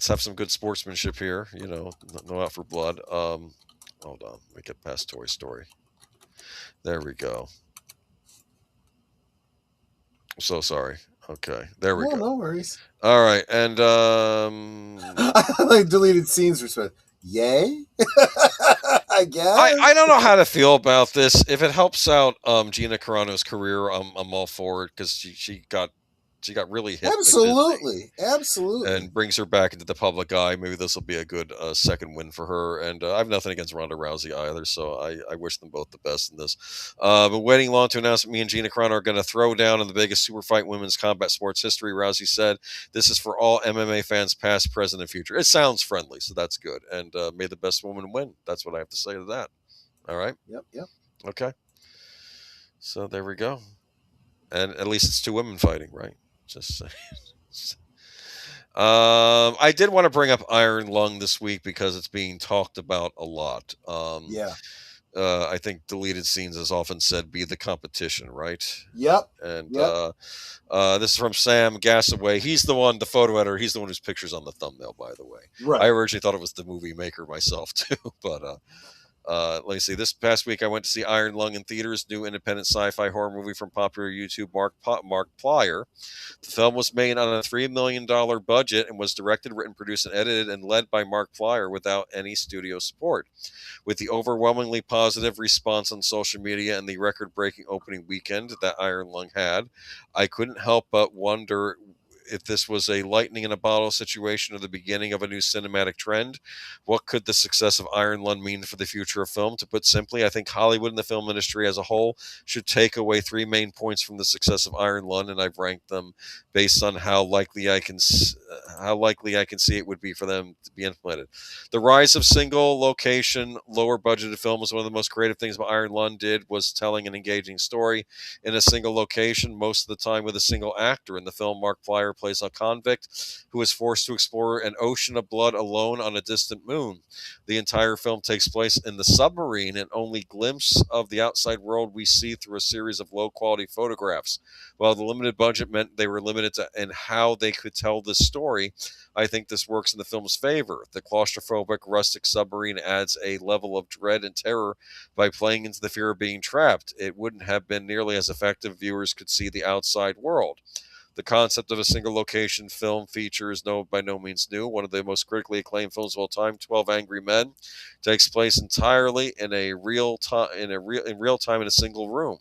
have some good sportsmanship here. No out for blood. Hold on, let me get past Toy Story. There we go. I'm so sorry. Okay, there we go. No worries. All right, and I like deleted scenes respect. Yay. I guess. I don't know how to feel about this. If it helps out Gina Carano's career, I'm all for it because she got really hit. Absolutely. And brings her back into the public eye. Maybe this will be a good second win for her. And I have nothing against Ronda Rousey either, so I wish them both the best in this. Been waiting long to announce that me and Gina Carano are going to throw down in the biggest super fight women's combat sports history. Rousey said, "This is for all MMA fans, past, present, and future." It sounds friendly, so that's good. And may the best woman win. That's what I have to say to that. All right? Yep. Okay. So there we go. And at least it's two women fighting, right? Just saying. I did want to bring up Iron Lung this week because it's being talked about a lot. I think deleted scenes, as often said, be the competition, right? Yep. And this is from Sam Gassaway. He's the photo editor. He's the one whose picture's on the thumbnail, by the way. Right. I originally thought it was the movie maker myself too, but let me see. This past week, I went to see Iron Lung in theaters, new independent sci-fi horror movie from popular YouTube Mark Plyer. The film was made on a $3 million budget and was directed, written, produced, and edited and led by Mark Plyer without any studio support. With the overwhelmingly positive response on social media and the record-breaking opening weekend that Iron Lung had, I couldn't help but wonder if this was a lightning in a bottle situation or the beginning of a new cinematic trend. What could the success of Iron Lung mean for the future of film? To put simply, I think Hollywood and the film industry as a whole should take away three main points from the success of Iron Lung, and I've ranked them based on how likely I can how likely I can see it would be for them to be implemented. The rise of single location, lower budgeted films. One of the most creative things about Iron Lung did was telling an engaging story in a single location, most of the time with a single actor. In the film, Mark Plyer plays a convict who is forced to explore an ocean of blood alone on a distant moon. The entire film takes place in the submarine, and only glimpse of the outside world we see through a series of low quality photographs. While the limited budget meant they were limited in how they could tell this story, I think this works in the film's favor. The claustrophobic, rustic submarine adds a level of dread and terror by playing into the fear of being trapped. It wouldn't have been nearly as effective if viewers could see the outside world. The concept of a single location film feature is by no means new. One of the most critically acclaimed films of all time, 12 Angry Men, takes place entirely in real time in a single room.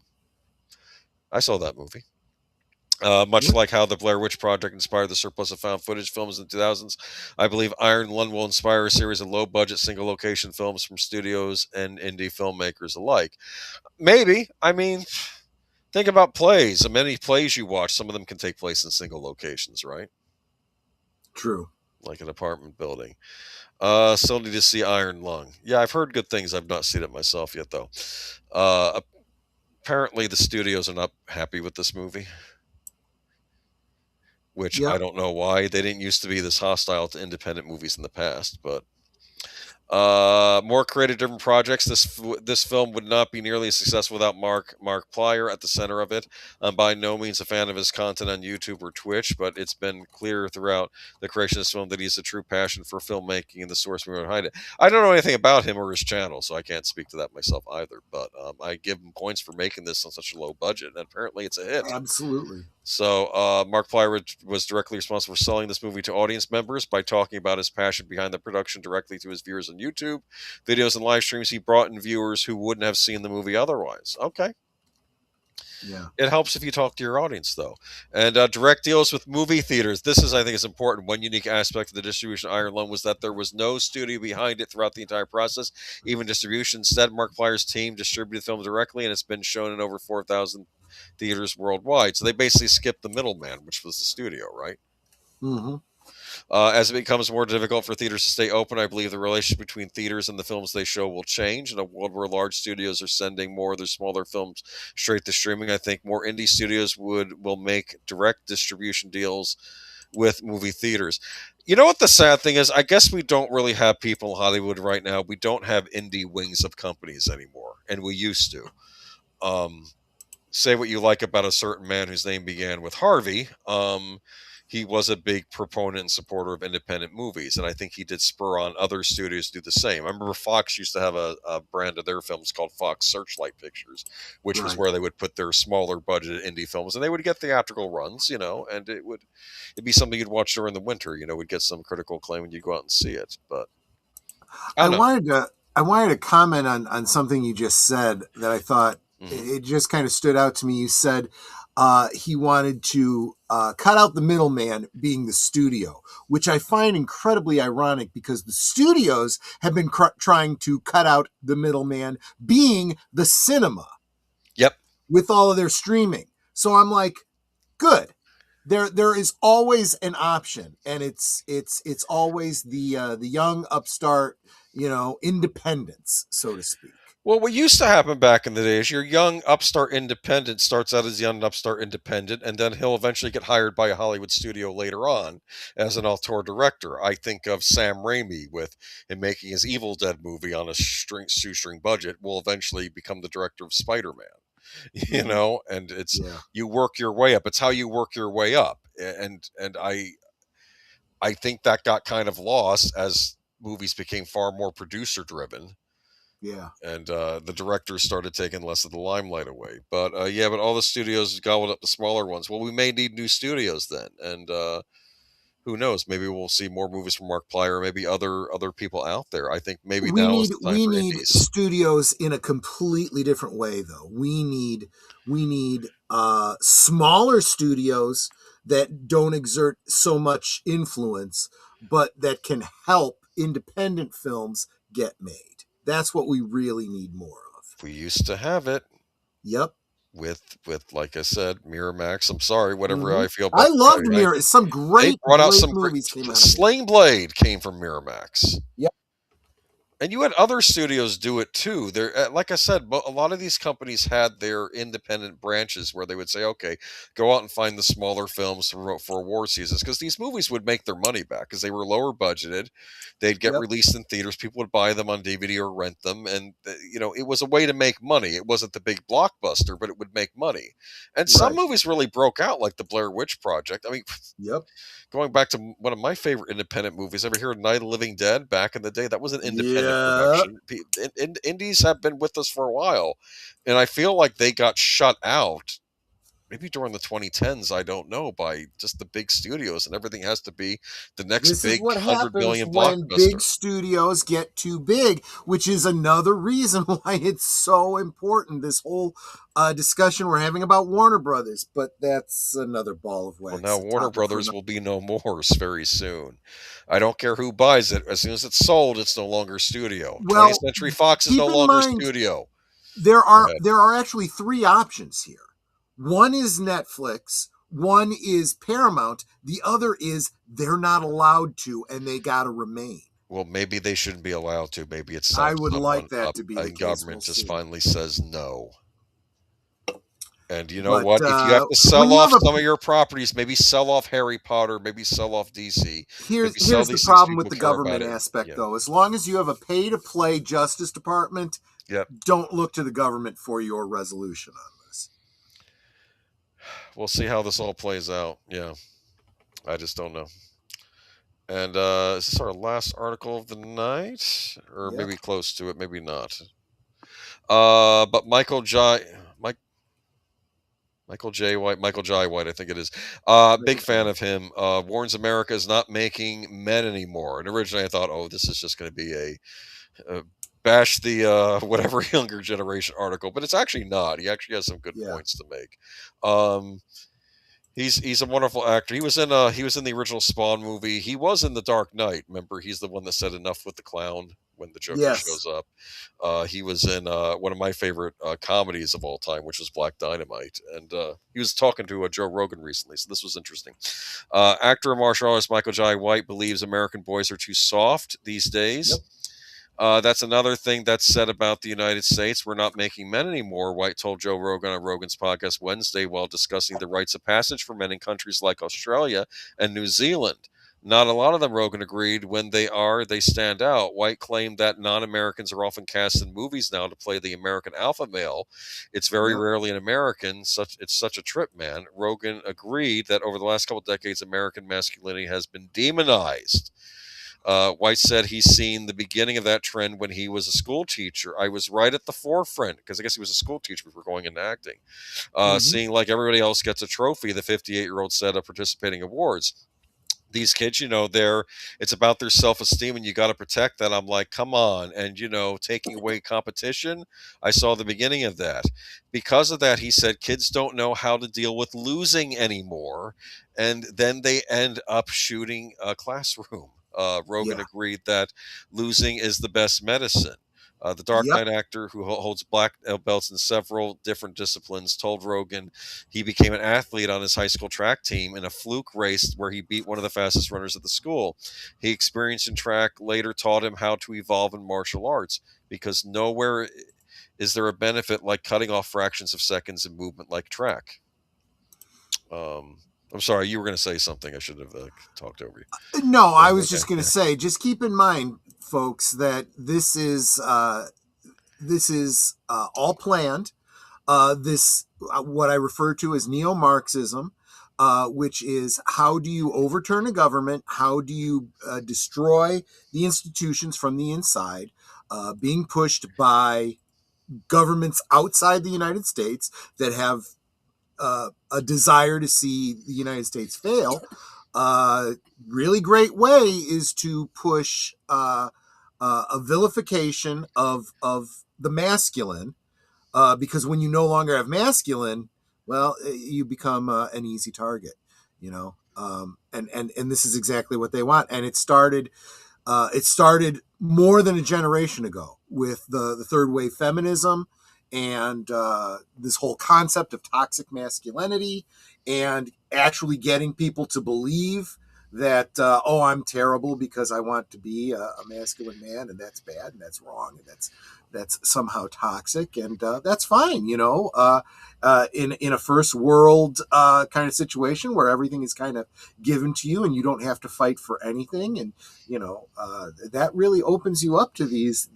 I saw that movie. Much like how the Blair Witch Project inspired the surplus of found footage films in the 2000s, I believe Iron Lung will inspire a series of low-budget, single-location films from studios and indie filmmakers alike. Maybe. I mean, think about plays. Many plays you watch, some of them can take place in single locations, right? True. Like an apartment building. Still need to see Iron Lung. Yeah, I've heard good things. I've not seen it myself yet, though. Apparently, the studios are not happy with this movie, which I don't know why. They didn't used to be this hostile to independent movies in the past, but more creative driven projects. This film would not be nearly as successful without Marc Plyer at the center of it. I'm by no means a fan of his content on YouTube or Twitch, but it's been clear throughout the creation of this film that he has a true passion for filmmaking and the source material behind it. I don't know anything about him or his channel, so I can't speak to that myself either, but I give him points for making this on such a low budget, and apparently it's a hit. Absolutely. So Marc Plyer was directly responsible for selling this movie to audience members by talking about his passion behind the production directly to his viewers on YouTube, videos, and live streams. He brought in viewers who wouldn't have seen the movie otherwise. Okay. Yeah. It helps if you talk to your audience, though. And direct deals with movie theaters. This is, I think, is important. One unique aspect of the distribution of Iron Lung was that there was no studio behind it throughout the entire process, even distribution. Instead, Marc Plyer's team distributed the film directly, and it's been shown in over 4,000 theaters worldwide. So they basically skipped the middleman, which was the studio, right? Mm-hmm. As it becomes more difficult for theaters to stay open, I believe the relationship between theaters and the films they show will change. In a world where large studios are sending more of their smaller films straight to streaming, I think more indie studios will make direct distribution deals with movie theaters. You know what the sad thing is? I guess we don't really have people in Hollywood right now. We don't have indie wings of companies anymore, and we used to. Say what you like about a certain man whose name began with Harvey. He was a big proponent and supporter of independent movies, and I think he did spur on other studios to do the same. I remember Fox used to have a brand of their films called Fox Searchlight Pictures, which was where they would put their smaller budget indie films, and they would get theatrical runs, and it'd be something you'd watch during the winter. We'd get some critical acclaim when you go out and see it. But I wanted to comment on something you just said that I thought it just kind of stood out to me. You said he wanted to cut out the middleman, being the studio, which I find incredibly ironic because the studios have been trying to cut out the middleman, being the cinema. Yep. With all of their streaming. So I'm like, good. There is always an option, and it's always the young upstart, independence, so to speak. Well, what used to happen back in the day is your young upstart independent starts out as young upstart independent, and then he'll eventually get hired by a Hollywood studio later on as an auteur director. I think of Sam Raimi with him making his Evil Dead movie on a shoestring budget, will eventually become the director of Spider-Man. And it's you work your way up. It's how you work your way up, and I think that got kind of lost as movies became far more producer driven. Yeah. And the directors started taking less of the limelight away. But but all the studios gobbled up the smaller ones. Well, we may need new studios then. And who knows? Maybe we'll see more movies from Marc Plyer, maybe other people out there. I think maybe we now need, is the time we for need indies. Studios in a completely different way, though. We need smaller studios that don't exert so much influence, but that can help independent films get made. That's what we really need more of. We used to have it. Yep. like I said, Miramax. I'm sorry, whatever I feel I about loved Mirror. Some great, brought out great some movies came out of it. Sling Blade came from Miramax. Yep. And you had other studios do it too. There, like I said, a lot of these companies had their independent branches where they would say, "Okay, go out and find the smaller films for award seasons," because these movies would make their money back because they were lower budgeted. They'd get released in theaters. People would buy them on DVD or rent them, and it was a way to make money. It wasn't the big blockbuster, but it would make money. And some movies really broke out, like the Blair Witch Project. I mean, going back to one of my favorite independent movies, ever hear of Night of the Living Dead back in the day? That was an independent production. Indies have been with us for a while, and I feel like they got shut out maybe during the 2010s, I don't know, by just the big studios, and everything has to be the next big $100 million blockbuster. When big studios get too big, which is another reason why it's so important, this whole discussion we're having about Warner Brothers, but that's another ball of wax. Well, now Warner Brothers will be no more very soon. I don't care who buys it. As soon as it's sold, it's no longer studio. 20th Century Fox is no longer studio. There are actually three options here. One is Netflix, one is Paramount, the other is they're not allowed to, and they got to remain. Well, maybe they shouldn't be allowed to. Maybe it's I would like that to be the case. Government just finally says no. And you know what? If you have to sell off some of your properties, maybe sell off Harry Potter, maybe sell off DC. Here's the problem with the government aspect, though. As long as you have a pay-to-play Justice Department, don't look to the government for your resolution on this. We'll see how this all plays out. Yeah. I just don't know. And is this our last article of the night? Or maybe close to it, maybe not. But Michael Jai White, I think it is. Big fan of him. Warns America is not making men anymore. And originally I thought, this is just going to be a bash the whatever younger generation article, but it's actually not. He actually has some good points to make. He's a wonderful actor. He was in the original Spawn movie. He was in The Dark Knight. Remember, he's the one that said enough with the clown when the Joker shows up. He was in one of my favorite comedies of all time, which was Black Dynamite. And he was talking to Joe Rogan recently, so this was interesting. Actor and martial artist Michael Jai White believes American boys are too soft these days. That's another thing that's said about the United States. We're not making men anymore, White told Joe Rogan on Rogan's podcast Wednesday while discussing the rites of passage for men in countries like Australia and New Zealand. Not a lot of them, Rogan agreed. When they stand out. White claimed that non-Americans are often cast in movies now to play the American alpha male. It's very rarely an American. It's such a trip, man. Rogan agreed that over the last couple of decades, American masculinity has been demonized. White said he's seen the beginning of that trend when he was a school teacher. I was right at the forefront because I guess he was a school teacher before going into acting. Seeing like everybody else gets a trophy, the 58-year-old said of participating awards. These kids, it's about their self-esteem and you got to protect that. I'm like, come on. And, taking away competition, I saw the beginning of that. Because of that, he said, kids don't know how to deal with losing anymore. And then they end up shooting a classroom. Rogan agreed that losing is the best medicine. The Dark Knight actor who holds black belts in several different disciplines told Rogan he became an athlete on his high school track team in a fluke race where he beat one of the fastest runners at the school. He experienced in track later taught him how to evolve in martial arts because nowhere is there a benefit like cutting off fractions of seconds in movement like track. I'm sorry, you were going to say something. I should have talked over you. No, I was just going to say, just keep in mind, folks, that this is all planned. What I refer to as neo-Marxism, which is how do you overturn a government? How do you destroy the institutions from the inside? Being pushed by governments outside the United States that have a desire to see the United States fail. Really great way is to push a vilification of the masculine, because when you no longer have masculine, well, you become an easy target, and this is exactly what they want. And it started more than a generation ago with the third wave feminism and this whole concept of toxic masculinity, and actually getting people to believe that, I'm terrible because I want to be a masculine man, and that's bad, and that's wrong, and that's somehow toxic, and that's fine, in a first world kind of situation where everything is kind of given to you and you don't have to fight for anything, and that really opens you up to these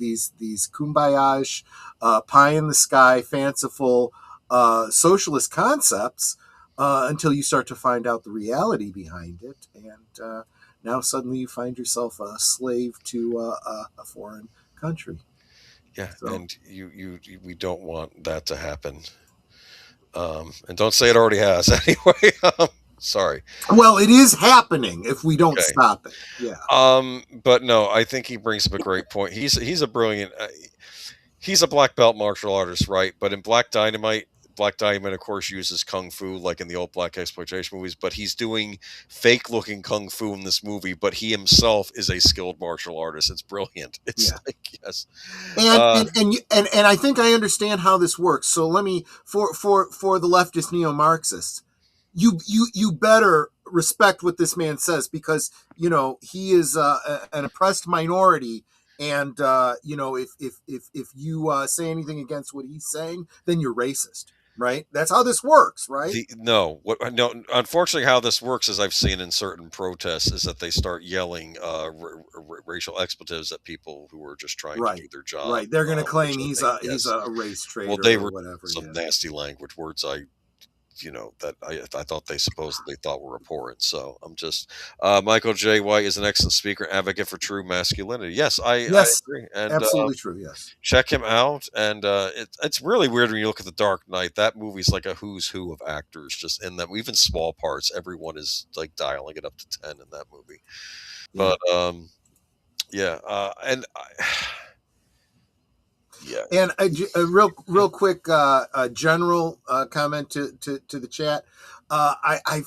kumbaya, pie in the sky, fanciful socialist concepts. Until you start to find out the reality behind it, and now suddenly you find yourself a slave to a foreign country. Yeah, so. And we don't want that to happen. And don't say it already has anyway. Sorry. Well, it is happening if we don't stop it. Yeah. But no, I think he brings up a great point. He's a brilliant. He's a black belt martial artist, right? But in Black Dynamite, of course, uses kung fu like in the old black exploitation movies, but he's doing fake-looking kung fu in this movie, but he himself is a skilled martial artist. It's brilliant. It's like, yes. And I think I understand how this works. So let me, for the leftist neo-Marxists, you better respect what this man says, because, he is an oppressed minority. And, if you say anything against what he's saying, then you're racist. Right, that's how this works, right? No, unfortunately, how this works, as I've seen in certain protests, is that they start yelling racial expletives at people who are just trying to do their job. Right, they're going to claim he's a race traitor. Well, they or were whatever. Some nasty language words that I thought they supposedly thought were abhorrent. So I'm just Michael J. White is an excellent speaker and advocate for true masculinity. Yes, I agree. And, absolutely true. Yes, check him out. And it's really weird when you look at The Dark Knight. That movie's like a who's who of actors, just in that, even small parts. Everyone is like dialing it up to 10 in that movie. But and. Yeah. And a real quick general comment to the chat. I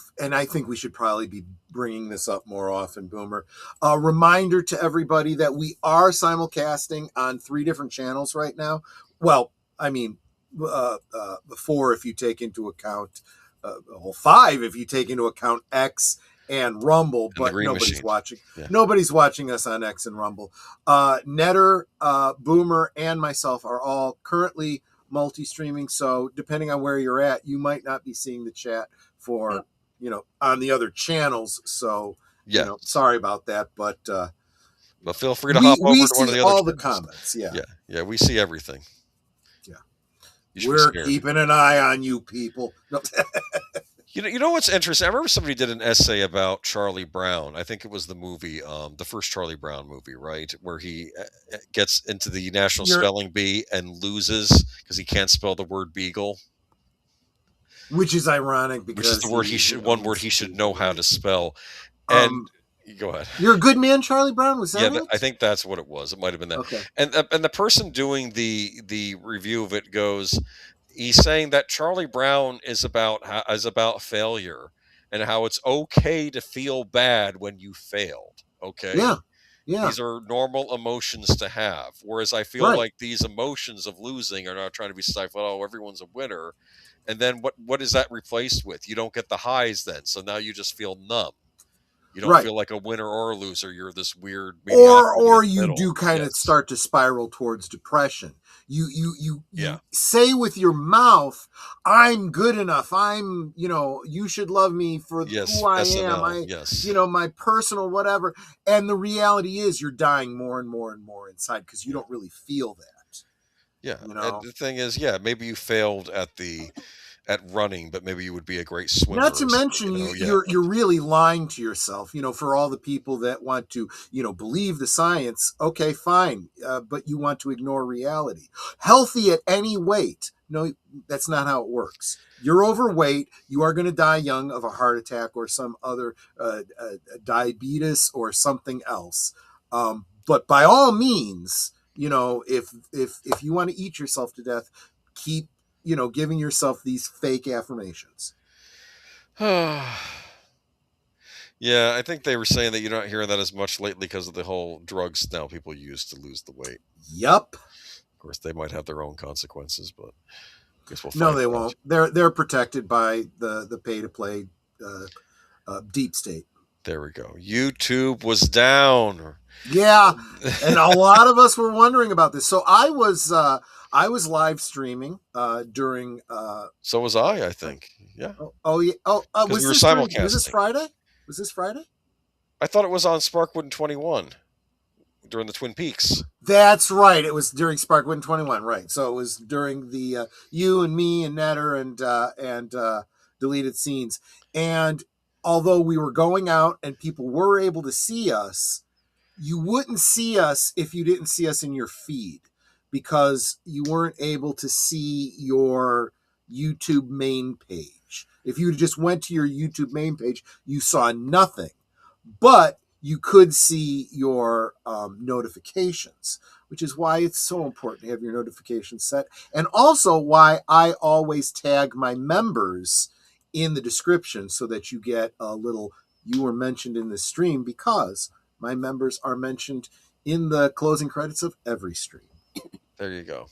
think we should probably be bringing this up more often, Boomer. A reminder to everybody that we are simulcasting on 3 different channels right now. Well, I mean, 4 if you take into account, 5 if you take into account X and Rumble, but nobody's watching. Yeah. Nobody's watching us on X and Rumble. Netter, Boomer, and myself are all currently multi-streaming. So depending on where you're at, you might not be seeing the chat for on the other channels. So sorry about that, but feel free to hop over to one of the other all the comments. Yeah, we see everything. Yeah, we're keeping an eye on you people. No. You know what's interesting? I remember somebody did an essay about Charlie Brown. I think it was the movie, the first Charlie Brown movie, right? Where he gets into the National Spelling Bee and loses because he can't spell the word beagle. Which is ironic, because which is the word he should know how to spell. And go ahead. You're a good man, Charlie Brown. Was that it? I think that's what it was. It might have been that. Okay. And the person doing the review of it goes, he's saying that Charlie Brown is about failure and how it's okay to feel bad when you failed. Okay. Yeah. These are normal emotions to have. Whereas I feel like these emotions of losing are not trying to be stifled. Oh, everyone's a winner. And then what is that replaced with? You don't get the highs then. So now you just feel numb. You don't feel like a winner or a loser. You're this weird. Or you do kind of start to spiral towards depression. You say with your mouth, "I'm good enough. I'm, you should love me for who I am. My personal whatever." And the reality is, you're dying more and more and more inside because you don't really feel that. Yeah. And the thing is, maybe you failed at running, but maybe you would be a great swimmer. Not to mention, you're really lying to yourself, for all the people that want to, believe the science. Okay, fine. But you want to ignore reality. Healthy at any weight. No, that's not how it works. You're overweight. You are going to die young of a heart attack or some other diabetes or something else. But by all means, if you want to eat yourself to death, keep giving yourself these fake affirmations. Yeah, I think they were saying that you're not hearing that as much lately because of the whole drugs now people use to lose the weight. Yup. course, they might have their own consequences, but I guess we'll find No, they won't. They're protected by the pay to play deep state. There we go. YouTube was down. Yeah, and a lot of us were wondering about this. So I was live streaming during. So was I think. Yeah. Yeah. Was we were this simulcasting. Was this Friday? Was this Friday? I thought it was on Sparkwood 21 during the Twin Peaks. That's right. It was during Sparkwood 21, right? So it was during the you and me and Netter and deleted scenes. And although we were going out and people were able to see us, you wouldn't see us if you didn't see us in your feed, because you weren't able to see your YouTube main page. If you just went to your YouTube main page, you saw nothing, but you could see your notifications, which is why it's so important to have your notifications set. And also why I always tag my members in the description so that you get a little, you were mentioned in this stream, because my members are mentioned in the closing credits of every stream. There you go.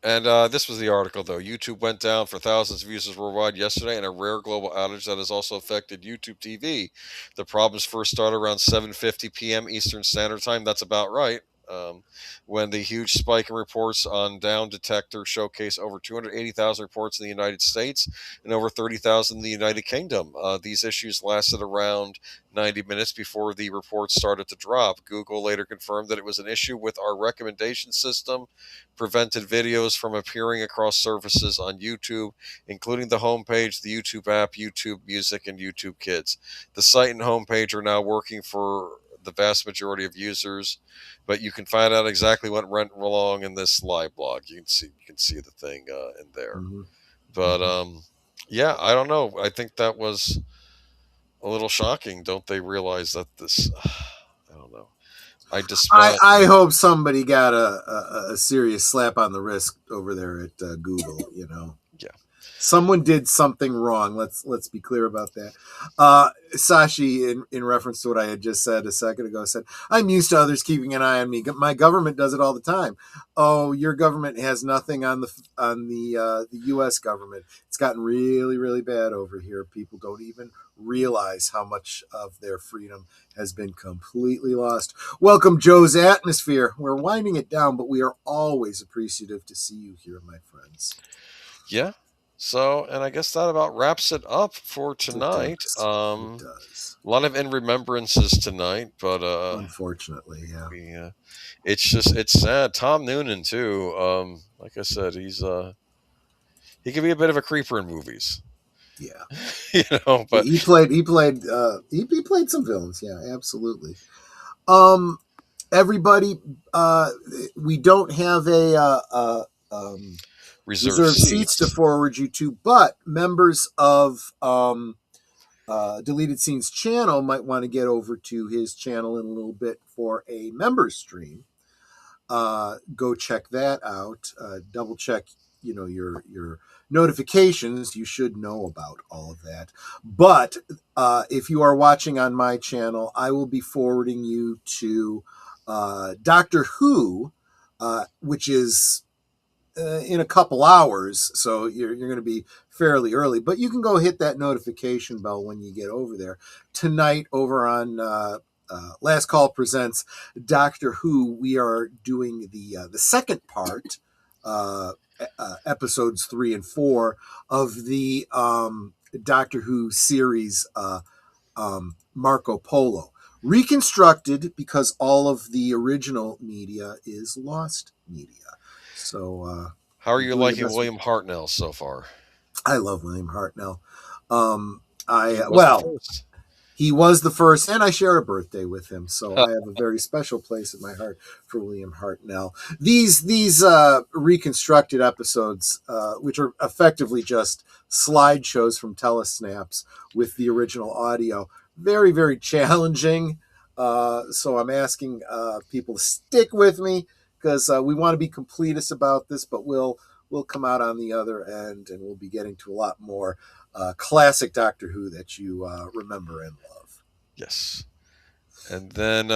And this was the article, though. YouTube went down for thousands of users worldwide yesterday in a rare global outage that has also affected YouTube TV. The problems first started around 7:50 p.m. Eastern Standard Time. That's about right. When the huge spike in reports on Down Detector showcased over 280,000 reports in the United States and over 30,000 in the United Kingdom. These issues lasted around 90 minutes before the reports started to drop. Google later confirmed that it was an issue with our recommendation system, prevented videos from appearing across services on YouTube, including the homepage, the YouTube app, YouTube Music, and YouTube Kids. The site and homepage are now working for the vast majority of users, but you can find out exactly what went wrong in this live blog. You can see the thing in there. Mm-hmm. But yeah, I don't know. I think that was a little shocking. Don't they realize that this? I don't know. I hope somebody got a serious slap on the wrist over there at Google. You know. Yeah. Someone did something wrong. Let's be clear about that. Sashi, in reference to what I had just said a second ago, said, "I'm used to others keeping an eye on me. My government does it all the time." Oh, your government has nothing on the U.S. government. It's gotten really, really bad over here. People don't even realize how much of their freedom has been completely lost. Welcome, Joe's Atmosphere. We're winding it down, but we are always appreciative to see you here, my friends. Yeah. So, and I guess that about wraps it up for tonight. It does. A lot of in remembrances tonight, but unfortunately, yeah. It's sad. Tom Noonan too. Like I said, he can be a bit of a creeper in movies. Yeah. But he played some villains. Yeah, absolutely. Everybody, we don't have a reserved seats to forward you to, but members of Deleted Scenes channel might want to get over to his channel in a little bit for a member stream. Go check that out. Double check, your notifications. You should know about all of that. But if you are watching on my channel, I will be forwarding you to Doctor Who, which is in a couple hours, so you're going to be fairly early, but you can go hit that notification bell when you get over there. Tonight over on Last Call Presents Doctor Who, we are doing the second part, episodes 3 and 4 of the Doctor Who series, Marco Polo, reconstructed because all of the original media is lost media. So, how are you liking William Hartnell so far? I love William Hartnell. He was the first, and I share a birthday with him, so I have a very special place in my heart for William Hartnell. These reconstructed episodes, which are effectively just slideshows from telesnaps with the original audio, very, very challenging. So I'm asking people to stick with me, because we want to be completists about this, but we'll come out on the other end, and we'll be getting to a lot more classic Doctor Who that you remember and love. Yes. And then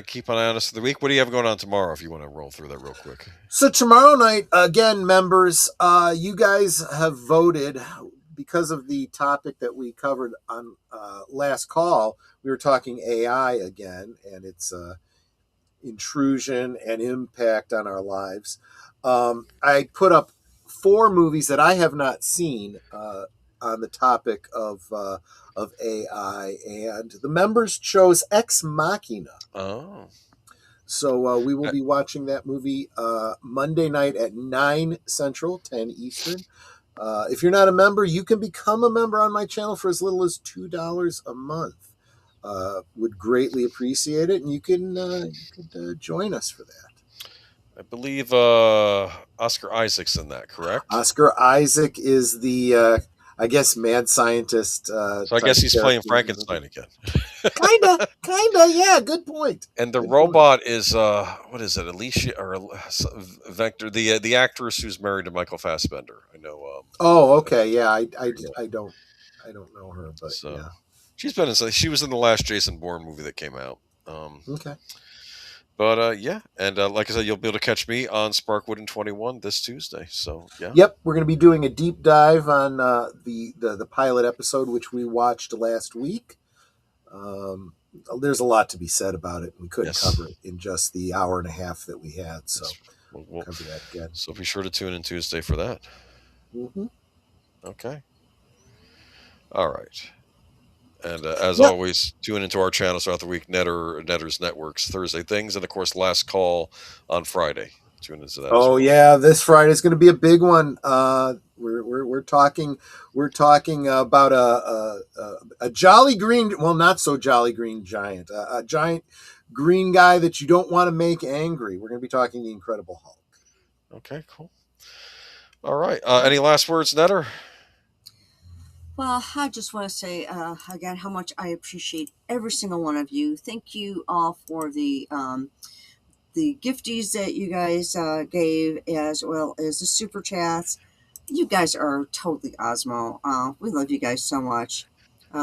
keep an eye on us for the week. What do you have going on tomorrow if you want to roll through that real quick? So tomorrow night, again, members, you guys have voted because of the topic that we covered on last call. We were talking AI again and its intrusion and impact on our lives. I put up 4 movies that I have not seen on the topic of AI, and the members chose Ex Machina. Oh. So we will be watching that movie Monday night at 9 Central, 10 Eastern. If you're not a member, you can become a member on my channel for as little as $2 a month. Would greatly appreciate it, and you can join us for that. I believe Oscar Isaac's in that, correct? Oscar Isaac is the, I guess, mad scientist. So I guess he's playing Frankenstein again. Kinda, yeah. Good point. And the robot is what is it? Alicia or Vector, the actress who's married to Michael Fassbender. I know. Oh, okay, yeah. I don't know her, but so, yeah. She was in the last Jason Bourne movie that came out. Okay. But yeah, and like I said, you'll be able to catch me on Sparkwood and 21 this Tuesday. So yeah. Yep, we're going to be doing a deep dive on the pilot episode, which we watched last week. There's a lot to be said about it. We couldn't cover it in just the hour and a half that we had, so we'll cover that again. So be sure to tune in Tuesday for that. Mm-hmm. Okay. All right. And as always, tune into our channels throughout the week, Netter's Networks, Thursday Things, and of course, Last Call on Friday. Tune into that. Oh yeah, this Friday is going to be a big one. We're talking about a jolly green, well, not so jolly green giant, a giant green guy that you don't want to make angry. We're going to be talking the Incredible Hulk. Okay, cool. All right. Any last words, Netter? Well, I just want to say again how much I appreciate every single one of you. Thank you all for the gifties that you guys gave, as well as the super chats. You guys are totally Osmo. We love you guys so much.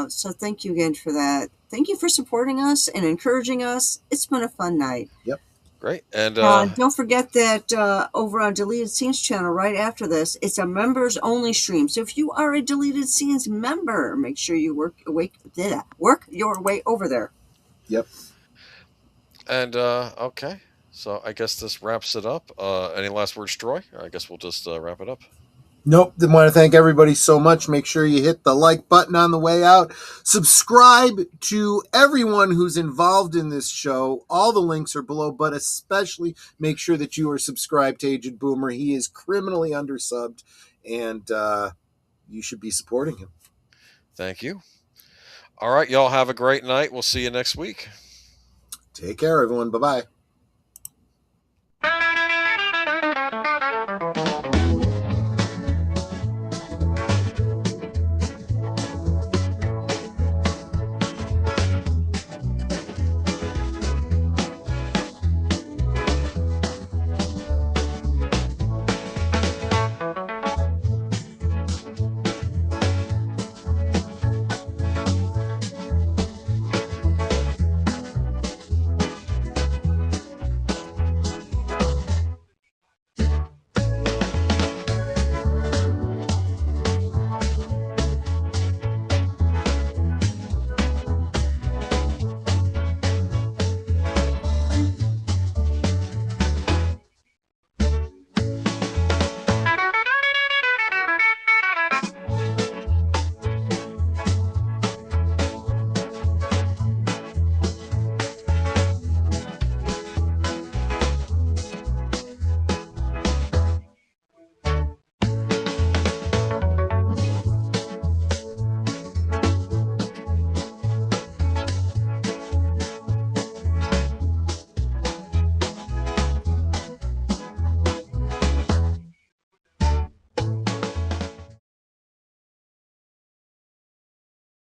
So thank you again for that. Thank you for supporting us and encouraging us. It's been a fun night. Yep. Great. And don't forget that over on Deleted Scenes channel right after this, it's a members only stream. So if you are a Deleted Scenes member, make sure you work your way over there. Yep. And okay. So I guess this wraps it up. Any last words, Troy? I guess we'll just wrap it up. Nope. I want to thank everybody so much. Make sure you hit the like button on the way out. Subscribe to everyone who's involved in this show. All the links are below, but especially make sure that you are subscribed to Aged Boomer. He is criminally undersubbed, and you should be supporting him. Thank you. All right, y'all have a great night. We'll see you next week. Take care, everyone. Bye-bye.